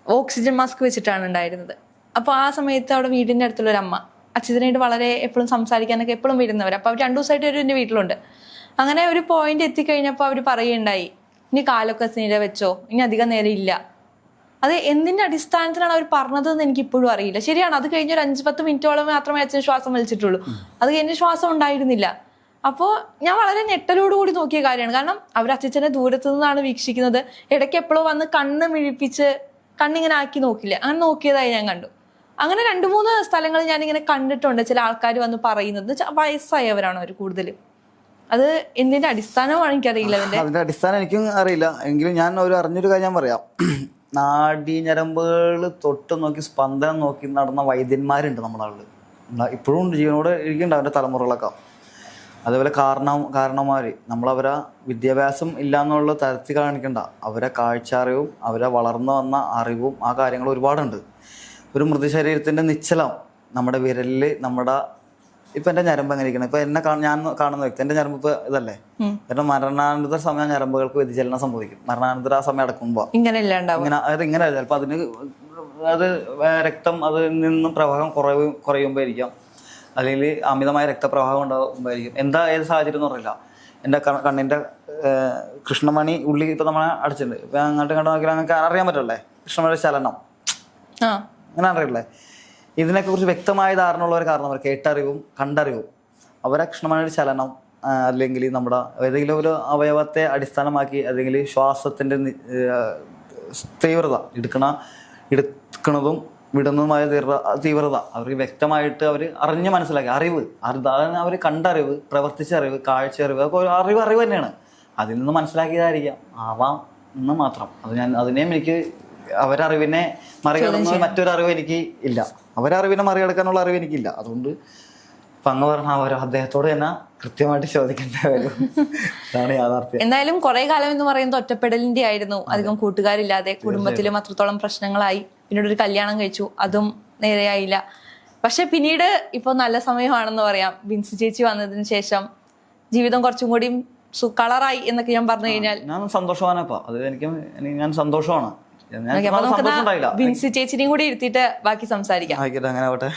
ഓക്സിജൻ മാസ്ക് വെച്ചിട്ടാണ് ഉണ്ടായിരുന്നത്. അപ്പോൾ ആ സമയത്ത് അവിടെ വീടിൻ്റെ അടുത്തുള്ളൊരു അമ്മ അച്ഛനായിട്ട് വളരെ എപ്പോഴും സംസാരിക്കാനൊക്കെ എപ്പോഴും വരുന്നവർ. അപ്പോൾ അവർ 2 ദിവസമായിട്ട് ഒരു എൻ്റെ വീട്ടിലുണ്ട്. അങ്ങനെ ഒരു പോയിന്റ് എത്തിക്കഴിഞ്ഞപ്പോൾ അവർ പറയുകയുണ്ടായി, ഇനി കാലൊക്കെ നേരെ വെച്ചോ, ഇനി അധികം നേരം ഇല്ല. അത് എന്തിൻ്റെ അടിസ്ഥാനത്തിലാണ് അവർ പറഞ്ഞതെന്ന് എനിക്ക് ഇപ്പോഴും അറിയില്ല. ശരിയാണ്, അത് കഴിഞ്ഞ ഒരു 5-10 മിനിറ്റോളം മാത്രമേ അച്ഛൻ ശ്വാസം വലിച്ചിട്ടുള്ളൂ. അത് കഴിഞ്ഞ ശ്വാസം ഉണ്ടായിരുന്നില്ല. അപ്പോൾ ഞാൻ വളരെ ഞെട്ടലോടുകൂടി നോക്കിയ കാര്യമാണ്. കാരണം അവർ അച്ഛനെ ദൂരത്തു നിന്നാണ് വീക്ഷിക്കുന്നത്. ഇടയ്ക്ക് എപ്പോഴും വന്ന് കണ്ണ് മിഴിപ്പിച്ച് കണ്ണിങ്ങനെ ആക്കി നോക്കില്ല, അങ്ങനെ നോക്കിയതായി ഞാൻ കണ്ടു. അങ്ങനെ 2-3 സ്ഥലങ്ങളിൽ ഞാനിങ്ങനെ കണ്ടിട്ടുണ്ട് ചില ആൾക്കാർ വന്ന് പറയുന്നത്. വയസ്സായവരാണ് അവർ കൂടുതലും. അത് എന്തിന്റെ അടിസ്ഥാനമാണ് എനിക്കറിയില്ല. അതിന്റെ അടിസ്ഥാനം എനിക്കും അറിയില്ല. എങ്കിലും ഞാൻ അറിഞ്ഞൊരു കാര്യം പറയാം. നാഡീ ഞരമ്പുകൾ തൊട്ട് നോക്കി സ്പന്ദനം നോക്കി നടന്ന വൈദ്യന്മാരുണ്ട് നമ്മുടെ ആളിൽ. ഇപ്പോഴും ഉണ്ട്, ജീവനോടെ ഇരിക്കുന്നുണ്ട് അവരുടെ തലമുറകളൊക്കെ. അതേപോലെ കാരണന്മാർ, നമ്മളവരെ വിദ്യാഭ്യാസം ഇല്ല എന്നുള്ള തരത്തിൽ കാണിക്കണ്ട, അവരെ കാഴ്ച അറിവും അവരെ വളർന്നു വന്ന അറിവും ആ കാര്യങ്ങൾ ഒരുപാടുണ്ട്. ഒരു മൃതശരീരത്തിൻ്റെ നിശ്ചലം നമ്മുടെ വിരലിൽ, നമ്മുടെ ഇപ്പം എൻ്റെ ഞരമ്പ് എങ്ങനെ ഇരിക്കണം, ഇപ്പം ഞാൻ കാണുന്ന വ്യക്തി, എൻ്റെ ഞരമ്പ് ഇപ്പം ഇതല്ലേ, കാരണം മരണാനന്തര സമയം ഞരമ്പുകൾക്ക് വ്യതിചലനം സംഭവിക്കും. മരണാനന്തര ആ സമയം അടക്കുമ്പോൾ ഇങ്ങനെ ചിലപ്പോൾ അത് രക്തം അതിൽ നിന്നും പ്രവാഹം കുറയുമ്പോഴായിരിക്കാം, അല്ലെങ്കിൽ അമിതമായ രക്തപ്രവാഹം ഉണ്ടാകുമ്പോഴായിരിക്കും. ഏത് സാഹചര്യം എന്ന് പറയില്ല. എൻ്റെ കണ്ണിൻ്റെ കൃഷ്ണമണി ഉള്ളി ഇപ്പം നമ്മളെ അടിച്ചിട്ടുണ്ട്, ഇപ്പം അങ്ങോട്ടും ഇങ്ങോട്ടും നോക്കിയാൽ അങ്ങനെ അറിയാൻ പറ്റല്ലേ കൃഷ്ണമണിയുടെ ചലനം, അങ്ങനെ അറിയില്ലേ. ഇതിനെക്കുറിച്ച് കുറിച്ച് വ്യക്തമായ ധാരണ ഉള്ളവർ കാരണം അവർ കേട്ടറിവും കണ്ടറിവും അവരെ കൃഷ്ണമണിയുടെ ചലനം, അല്ലെങ്കിൽ നമ്മുടെ ഏതെങ്കിലും ഒരു അവയവത്തെ അടിസ്ഥാനമാക്കി, അല്ലെങ്കിൽ ശ്വാസത്തിൻ്റെ തീവ്രത, എടുക്കണതും വിടുന്നതുമായ തീവ്രത അവർക്ക് വ്യക്തമായിട്ട് അവർ അറിഞ്ഞ് മനസ്സിലാക്കി. അറിവ് അതാണ് അവർ കണ്ടറിവ്, പ്രവർത്തിച്ച അറിവ്, കാഴ്ച അറിവ്, അതൊക്കെ അറിവ് തന്നെയാണ്. അതിൽ നിന്ന് മനസ്സിലാക്കിയതായിരിക്കാം, ആവാം എന്ന് മാത്രം. അതിനെയും എനിക്ക് അവരറിവിനെ മറികടന്ന മറ്റൊരു അറിവ് എനിക്ക് ഇല്ല. അവരറിവിനെ മറികടക്കാനുള്ള അറിവ് എനിക്കില്ല. അതുകൊണ്ട് അപ്പൊ അങ്ങ് പറഞ്ഞ അദ്ദേഹത്തോട് തന്നെ കൃത്യമായിട്ട് ചോദിക്കേണ്ട വരും. അതാണ് യാഥാർത്ഥ്യം. എന്തായാലും കുറെ കാലം എന്ന് പറയുന്നത് ഒറ്റപ്പെടലിന്റെ ആയിരുന്നു. അധികം കൂട്ടുകാരില്ലാതെ കുടുംബത്തിലും അത്രത്തോളം പ്രശ്നങ്ങളായി. പിന്നീട് ഒരു കല്യാണം കഴിച്ചു, അതും നേരെയായില്ല. പക്ഷെ പിന്നീട് ഇപ്പൊ നല്ല സമയമാണെന്ന് പറയാം. ബിൻസി ചേച്ചി വന്നതിന് ശേഷം ജീവിതം കുറച്ചും കൂടി കളറായി എന്നൊക്കെ ഞാൻ പറഞ്ഞു കഴിഞ്ഞാൽ ഞാൻ സന്തോഷവാനപ്പാ. അത് ഞാൻ സന്തോഷമാണ്. ബിൻസി ചേച്ചിനെയും കൂടി ഇരുത്തിയിട്ട് ബാക്കി സംസാരിക്കാം. ആയിക്കോട്ടെ, അങ്ങനെ ആവട്ടെ.